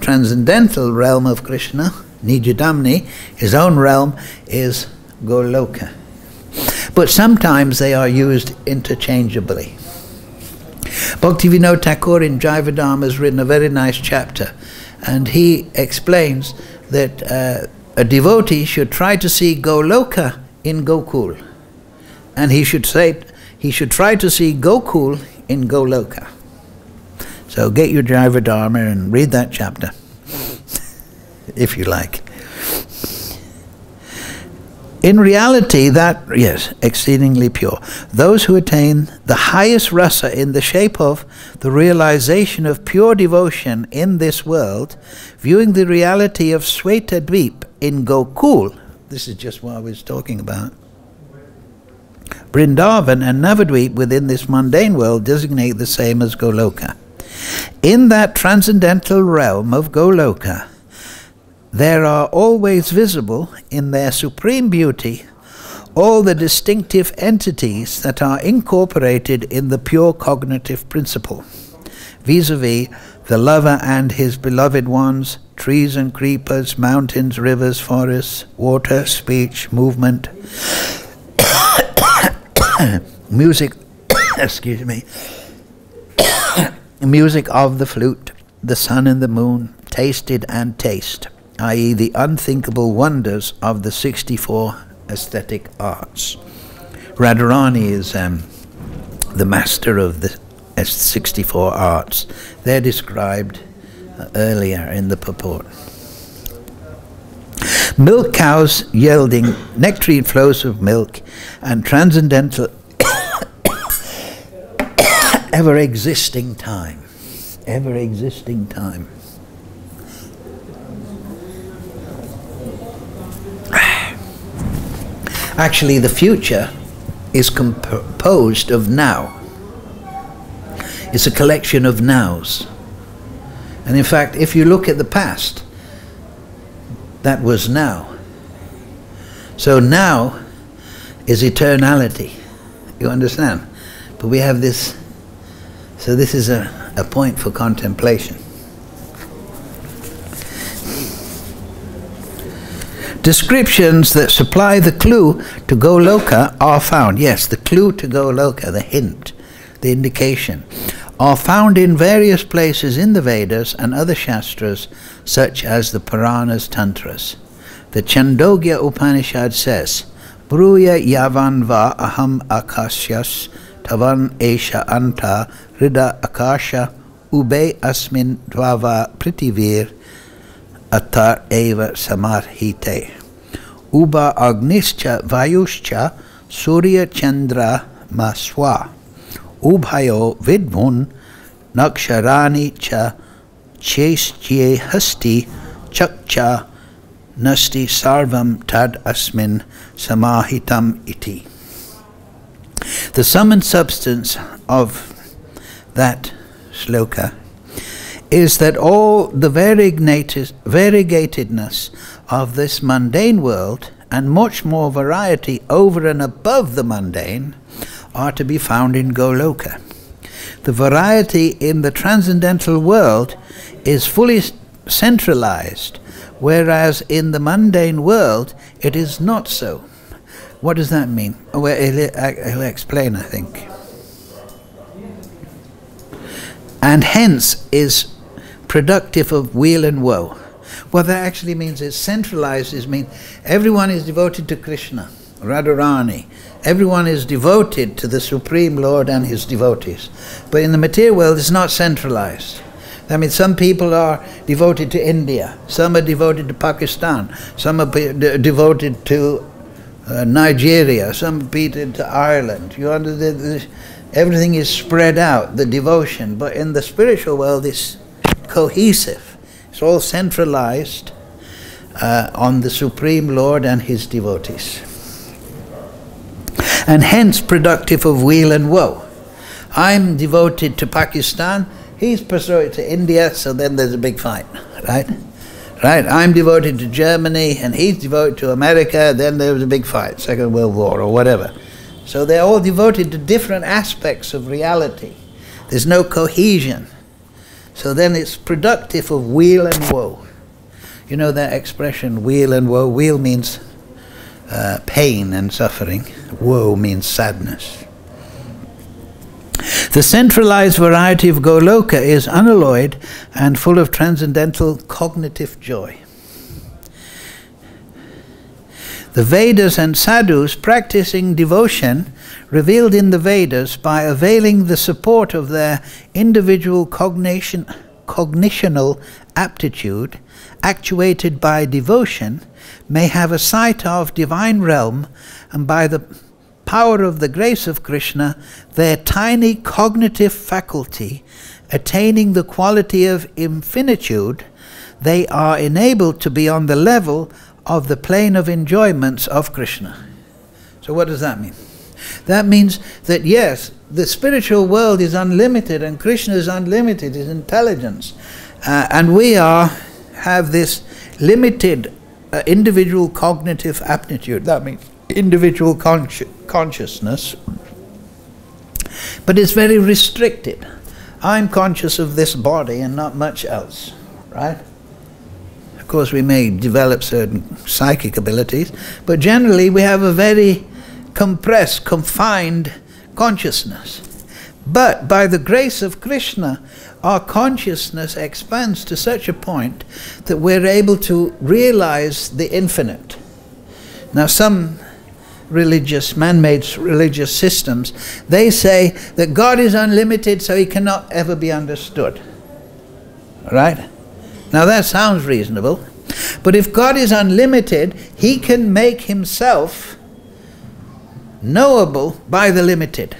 S1: transcendental realm of Krishna, Nijadamni, his own realm, is Goloka. But sometimes they are used interchangeably. Bhaktivinoda Thakur in Jivadharma has written a very nice chapter, and he explains that a devotee should try to see Goloka in Gokul, and he should try to see Gokul in Goloka. So get your Jivadharma and read that chapter, if you like. In reality, exceedingly pure. Those who attain the highest rasa in the shape of the realization of pure devotion in this world, viewing the reality of Svetadvip in Gokul, this is just what I was talking about, Vrindavan and Navadvip within this mundane world designate the same as Goloka. In that transcendental realm of Goloka, there are always visible in their supreme beauty all the distinctive entities that are incorporated in the pure cognitive principle, vis-a-vis the lover and his beloved ones, trees and creepers, mountains, rivers, forests, water, speech, movement, music, excuse me, music of the flute, the sun and the moon, tasted and taste, i.e. the unthinkable wonders of the 64 aesthetic arts. Radharani is the master of the 64 arts. They're described earlier in the purport. Milk cows yielding nectarine flows of milk and transcendental ever-existing time. Ever-existing time. Actually, the future is composed of now. It's a collection of nows. And in fact, if you look at the past, that was now. So now is eternality. You understand? But we have this, so this is a point for contemplation. Descriptions that supply the clue to Goloka are found. Yes, the clue to Goloka, the hint, the indication, are found in various places in the Vedas and other Shastras, such as the Puranas, Tantras. The Chandogya Upanishad says, Bruya yavan va aham akasyas tavan esha anta rida akasha ube asmin dvava pritivir atar eva samarhite. Uba agnischa vayuscha surya chandra maswa. Ubhayo vidmun naksharani cha chesye hasti chakcha nasti sarvam tad asmin samahitam iti. The sum and substance of that sloka is that all the variegatedness of this mundane world and much more variety over and above the mundane are to be found in Goloka. The variety in the transcendental world is fully centralized, whereas in the mundane world it is not so. What does that mean? Well, he'll explain, I think. And hence is productive of weal and woe. What that actually means is centralized, is mean everyone is devoted to Krishna, Radharani. Everyone is devoted to the Supreme Lord and his devotees. But in the material world it's not centralized. That means some people are devoted to India, some are devoted to Pakistan, some are devoted to Nigeria, some are devoted to Ireland. You understand? Everything is spread out, the devotion, but in the spiritual world it's cohesive. It's all centralized on the Supreme Lord and his devotees. And hence productive of weal and woe. I'm devoted to Pakistan, he's devoted to India, so then there's a big fight, right? Right, I'm devoted to Germany and he's devoted to America, then there was a big fight, Second World War or whatever. So they're all devoted to different aspects of reality. There's no cohesion. So then it's productive of weal and woe. You know that expression, weal and woe? Weal means pain and suffering. Woe means sadness. The centralized variety of Goloka is unalloyed and full of transcendental cognitive joy. The Vedas and sadhus practicing devotion revealed in the Vedas by availing the support of their individual cognitional aptitude, actuated by devotion, may have a sight of divine realm, and by the power of the grace of Krishna, their tiny cognitive faculty, attaining the quality of infinitude, they are enabled to be on the level of the plane of enjoyments of Krishna. So what does that mean? That means that yes, the spiritual world is unlimited and Krishna is unlimited, his intelligence. And we have this limited individual cognitive aptitude. That means individual consciousness. But it's very restricted. I'm conscious of this body and not much else, right? Of course, we may develop certain psychic abilities, but generally we have a very compressed, confined consciousness. But by the grace of Krishna, our consciousness expands to such a point that we're able to realize the infinite. Now, some religious, man-made religious systems, they say that God is unlimited, so he cannot ever be understood. Right? Now that sounds reasonable, but if God is unlimited, he can make himself knowable by the limited,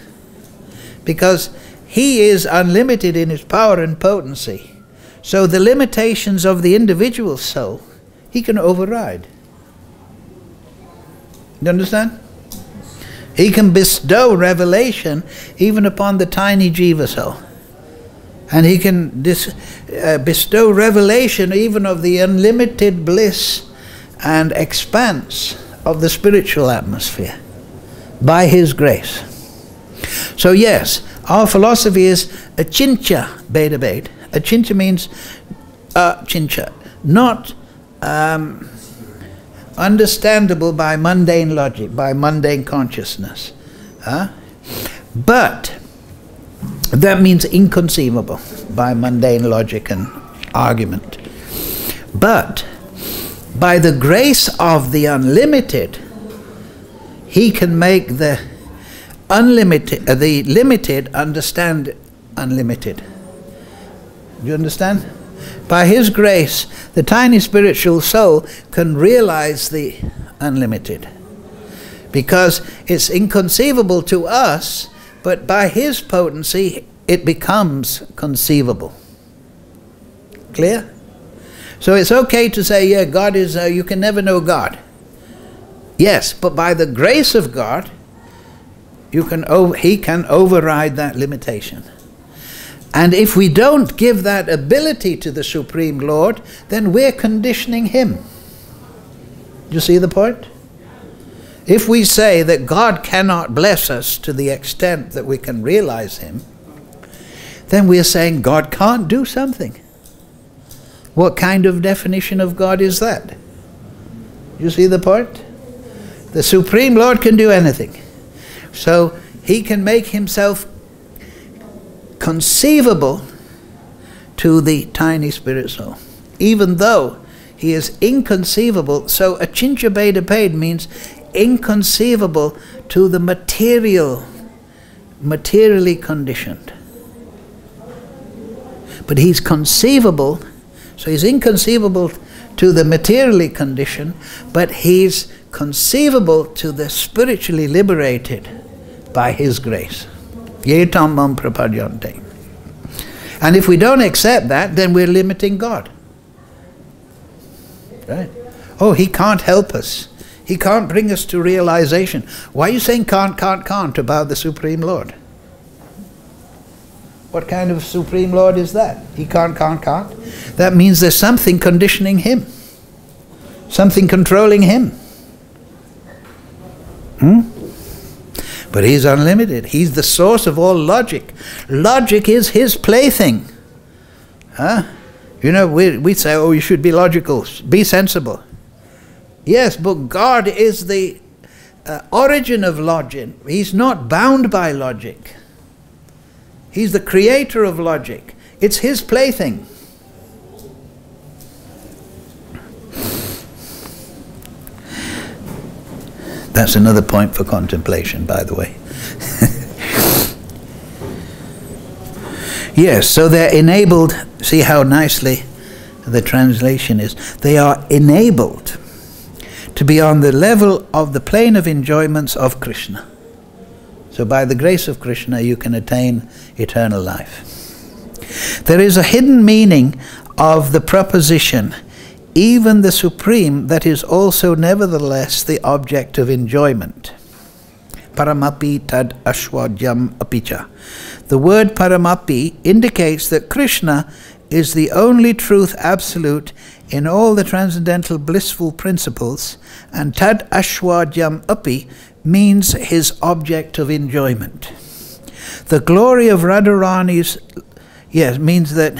S1: because he is unlimited in his power and potency. So the limitations of the individual soul, he can override. You understand? He can bestow revelation even upon the tiny jiva soul. And he can bestow revelation even of the unlimited bliss and expanse of the spiritual atmosphere by his grace. So yes, our philosophy is achincha bhedabhed. Achincha means achincha, not understandable by mundane logic, by mundane consciousness. But that means inconceivable by mundane logic and argument. But by the grace of the unlimited, he can make the unlimited, the limited understand unlimited. Do you understand? By his grace, the tiny spiritual soul can realize the unlimited. Because it's inconceivable to us, but by his potency, it becomes conceivable. Clear? So it's okay to say, yeah, God is, you can never know God. Yes, but by the grace of God, he can override that limitation. And if we don't give that ability to the Supreme Lord, then we're conditioning him. Do you see the point? If we say that God cannot bless us to the extent that we can realize him, then we're saying God can't do something. What kind of definition of God is that? Do you see the point? The Supreme Lord can do anything. So he can make himself conceivable to the tiny spirit soul, even though he is inconceivable. So achincha bhedabhed means inconceivable to the materially conditioned. But he's conceivable, so he's inconceivable to the materially conditioned, but he's conceivable to the spiritually liberated by his grace. Ye tammam prapadyante. And if we don't accept that, then we're limiting God. Right? Oh, he can't help us. He can't bring us to realization. Why are you saying can't about the Supreme Lord? What kind of Supreme Lord is that? He can't. That means there's something conditioning him. Something controlling him. But he's unlimited. He's the source of all logic. Logic is his plaything. You know, we say, oh, you should be logical, be sensible. Yes, but God is the origin of logic. He's not bound by logic. He's the creator of logic. It's his plaything. That's another point for contemplation, by the way. Yes, so they're enabled. See how nicely the translation is. They are enabled to be on the level of the plane of enjoyments of Krishna. So by the grace of Krishna, you can attain eternal life. There is a hidden meaning of the proposition, even the Supreme, that is also nevertheless the object of enjoyment. Paramapi tad ashwadyam apicha. The word paramapi indicates that Krishna is the only truth absolute in all the transcendental blissful principles, and tad ashwadyam api means his object of enjoyment. The glory of Radharani's Yes, means that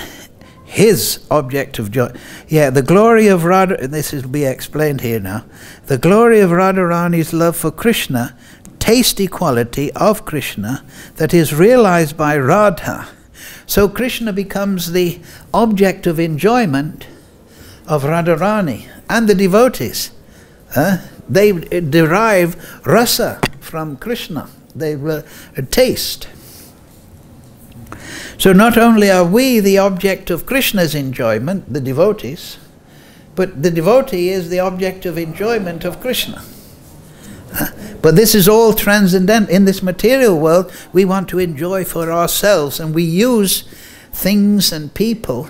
S1: his object of joy. Yeah, the glory of Radha, and this will be explained here now. The glory of Radharani's love for Krishna, taste equality of Krishna, that is realized by Radha. So Krishna becomes the object of enjoyment of Radharani and the devotees. They derive rasa from Krishna. They taste. So not only are we the object of Krishna's enjoyment, the devotees, but the devotee is the object of enjoyment of Krishna. But this is all transcendent. In this material world, we want to enjoy for ourselves, and we use things and people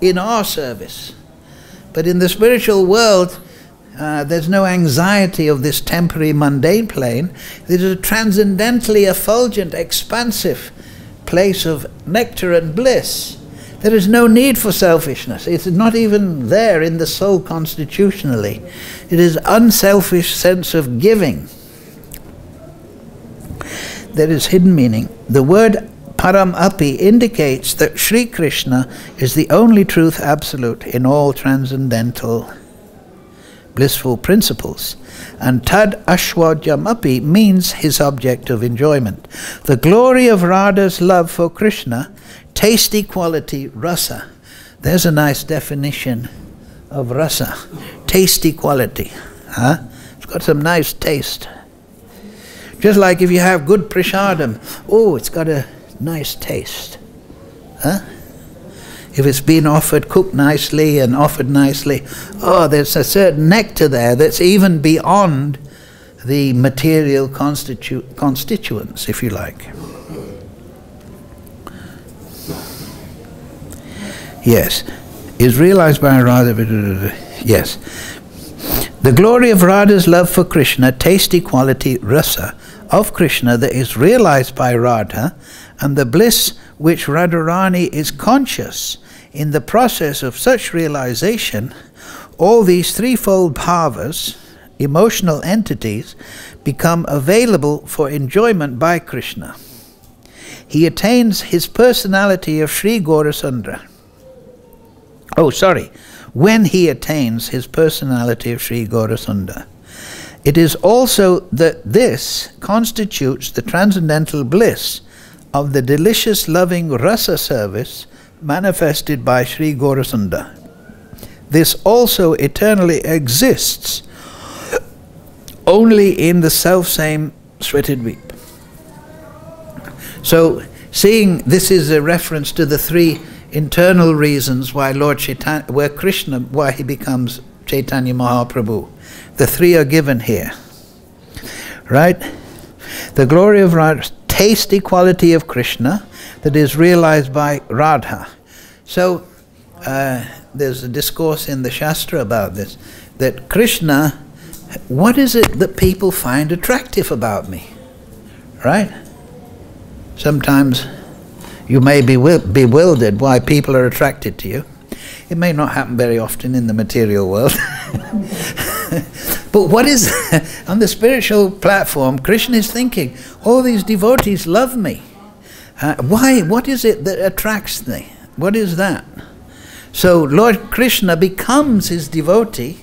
S1: in our service. But in the spiritual world, there's no anxiety of this temporary mundane plane. It is a transcendentally effulgent, expansive place of nectar and bliss. There is no need for selfishness. It's not even there in the soul constitutionally. It is unselfish sense of giving. There is hidden meaning. The word param api indicates that Sri Krishna is the only truth absolute in all transcendental blissful principles, and tad ashwajam api means his object of enjoyment. The glory of Radha's love for Krishna, taste equality, rasa. There's a nice definition of rasa. Taste equality. It's got some nice taste. Just like if you have good prasadam, oh, it's got a nice taste. If it's been offered, cooked nicely and offered nicely, oh, there's a certain nectar there that's even beyond the material constituents, if you like. Yes, is realized by Radha. Yes. The glory of Radha's love for Krishna, taste equality, rasa, of Krishna that is realized by Radha, and the bliss which Radharani is conscious in the process of such realization, all these threefold bhavas, emotional entities, become available for enjoyment by Krishna. He attains his personality of Sri Gaurasundara. When he attains his personality of Sri Gaurasundara. It is also that this constitutes the transcendental bliss of the delicious loving rasa service manifested by Sri Gaurasundara. This also eternally exists only in the self-same Svetadvip. So, seeing this is a reference to the three internal reasons why Lord Chaitanya, why he becomes Chaitanya Mahaprabhu. The three are given here. Right? The glory of Radha, taste equality of Krishna that is realized by Radha. So, there's a discourse in the Shastra about this, that Krishna, what is it that people find attractive about me? Right? Sometimes you may be bewildered why people are attracted to you. It may not happen very often in the material world. But what is, on the spiritual platform, Krishna is thinking, all these devotees love me. Why? What is it that attracts me? What is that? So Lord Krishna becomes his devotee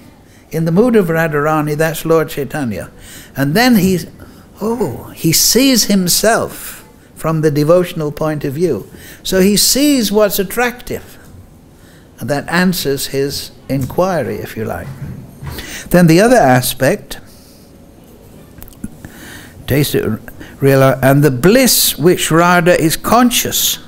S1: in the mood of Radharani, that's Lord Chaitanya. And then he sees himself from the devotional point of view. So he sees what's attractive. And that answers his inquiry, if you like. Then the other aspect, taste it, realize, and the bliss which Radha is conscious.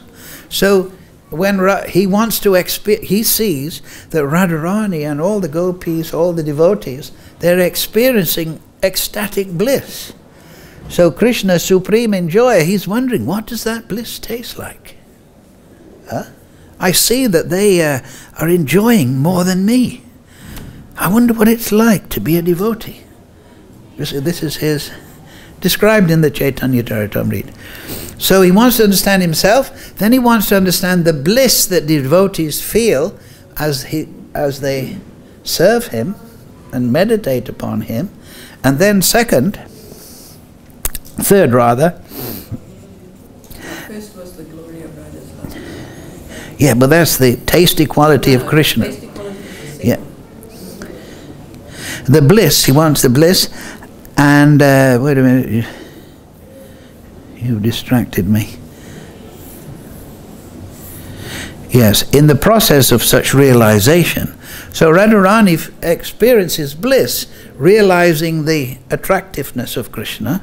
S1: So when he wants to he sees that Radharani and all the gopis, all the devotees, they're experiencing ecstatic bliss. So Krishna, supreme enjoyer, he's wondering, what does that bliss taste like? I see that they are enjoying more than me. I wonder what it's like to be a devotee. This is his, described in the Chaitanya Charitamrita. So he wants to understand himself, then he wants to understand the bliss that the devotees feel as they serve him and meditate upon him. And then third rather,
S2: First was the glory of Radha's love.
S1: Yeah, but that's the tasty quality of Krishna.
S2: Tasty quality.
S1: Yeah. The bliss, he wants the bliss. And, wait a minute, you distracted me. Yes, in the process of such realization. So Radharani experiences bliss, realizing the attractiveness of Krishna.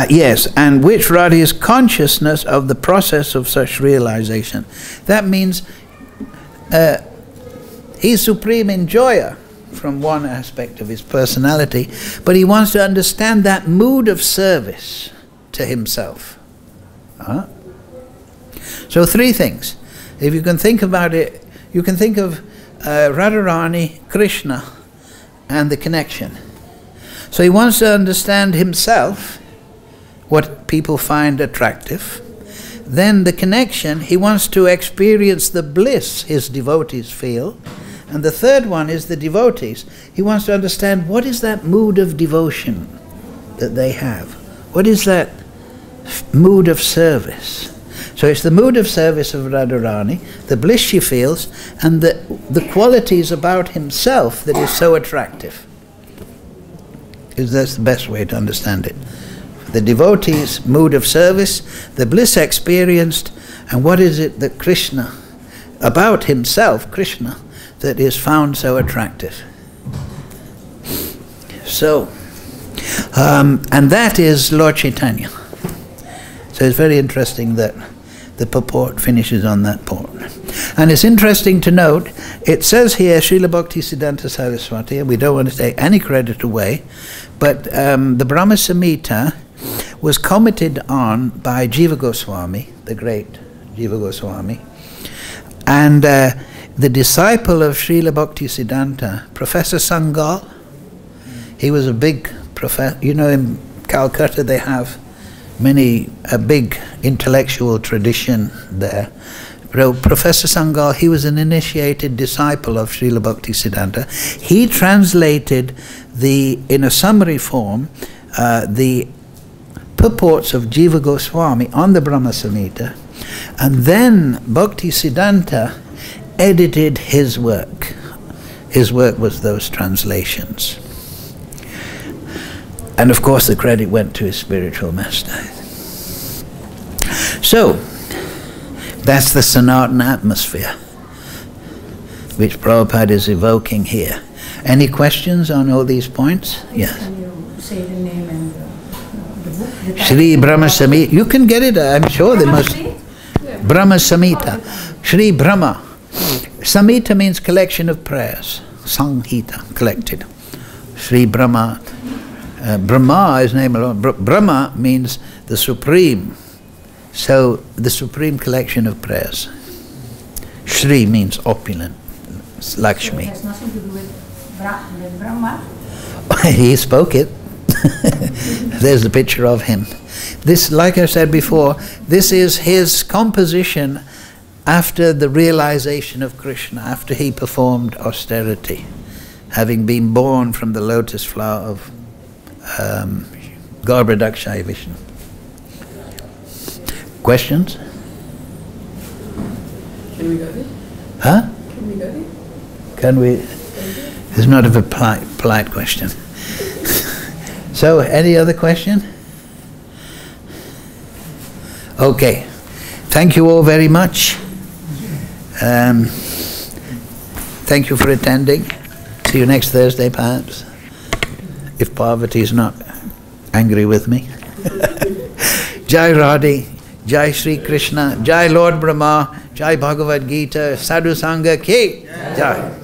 S1: Yes, and which Radha is consciousness of the process of such realization. That means he's supreme enjoyer from one aspect of his personality, but he wants to understand that mood of service to himself. So three things. If you can think about it, you can think of Radharani, Krishna, and the connection. So he wants to understand himself, what people find attractive. Then the connection, he wants to experience the bliss his devotees feel. And the third one is the devotees. He wants to understand what is that mood of devotion that they have. What is that mood of service? So it's the mood of service of Radharani, the bliss she feels, and the qualities about himself that is so attractive. Because that's the best way to understand it. The devotee's mood of service, the bliss experienced, and what is it that Krishna, about himself, Krishna, that is found so attractive. So, and that is Lord Chaitanya. So it's very interesting that the purport finishes on that point. And it's interesting to note, it says here, Srila Bhaktisiddhanta Saraswati, and we don't want to take any credit away, but the Brahma Samhita was commented on by Jiva Goswami, the great Jiva Goswami, and the disciple of Srila Bhaktisiddhanta, Professor Sangal. He was a big professor. You know, in Calcutta they have a big intellectual tradition there. Professor Sangal, he was an initiated disciple of Srila Bhaktisiddhanta. He translated in a summary form, the purports of Jiva Goswami on the Brahma Samhita, and then Bhaktisiddhanta edited his work. His work was those translations. And of course the credit went to his spiritual master. So, that's the Sanatana atmosphere which Prabhupada is evoking here. Any questions on all these points? Yes.
S4: Can you say the name and the book?
S1: Shri Brahma Samhita. You can get it, I'm sure they must. Brahma Samhita. Shri Brahma. Samhita means collection of prayers. Sanghita, collected. Shri Brahma. Brahma is name alone. Brahma means the supreme. So, the supreme collection of prayers. Shri means opulent. It's Lakshmi.
S4: So it has nothing to do with Brahma?
S1: He spoke it. There's the picture of him. This, like I said before, this is his composition after the realization of Krishna, after he performed austerity, having been born from the lotus flower of Garbhodakshaya Vishnu. Questions?
S2: Can we go there?
S1: Huh?
S2: Can we go there?
S1: Can we? It's not a polite question. So, any other question? Okay. Thank you all very much. Thank you for attending. See you next Thursday, perhaps, if Parvati is not angry with me. Jai Radhi, Jai Sri Krishna, Jai Lord Brahma, Jai Bhagavad-Gita, Sadhu Sangha Ki Jai.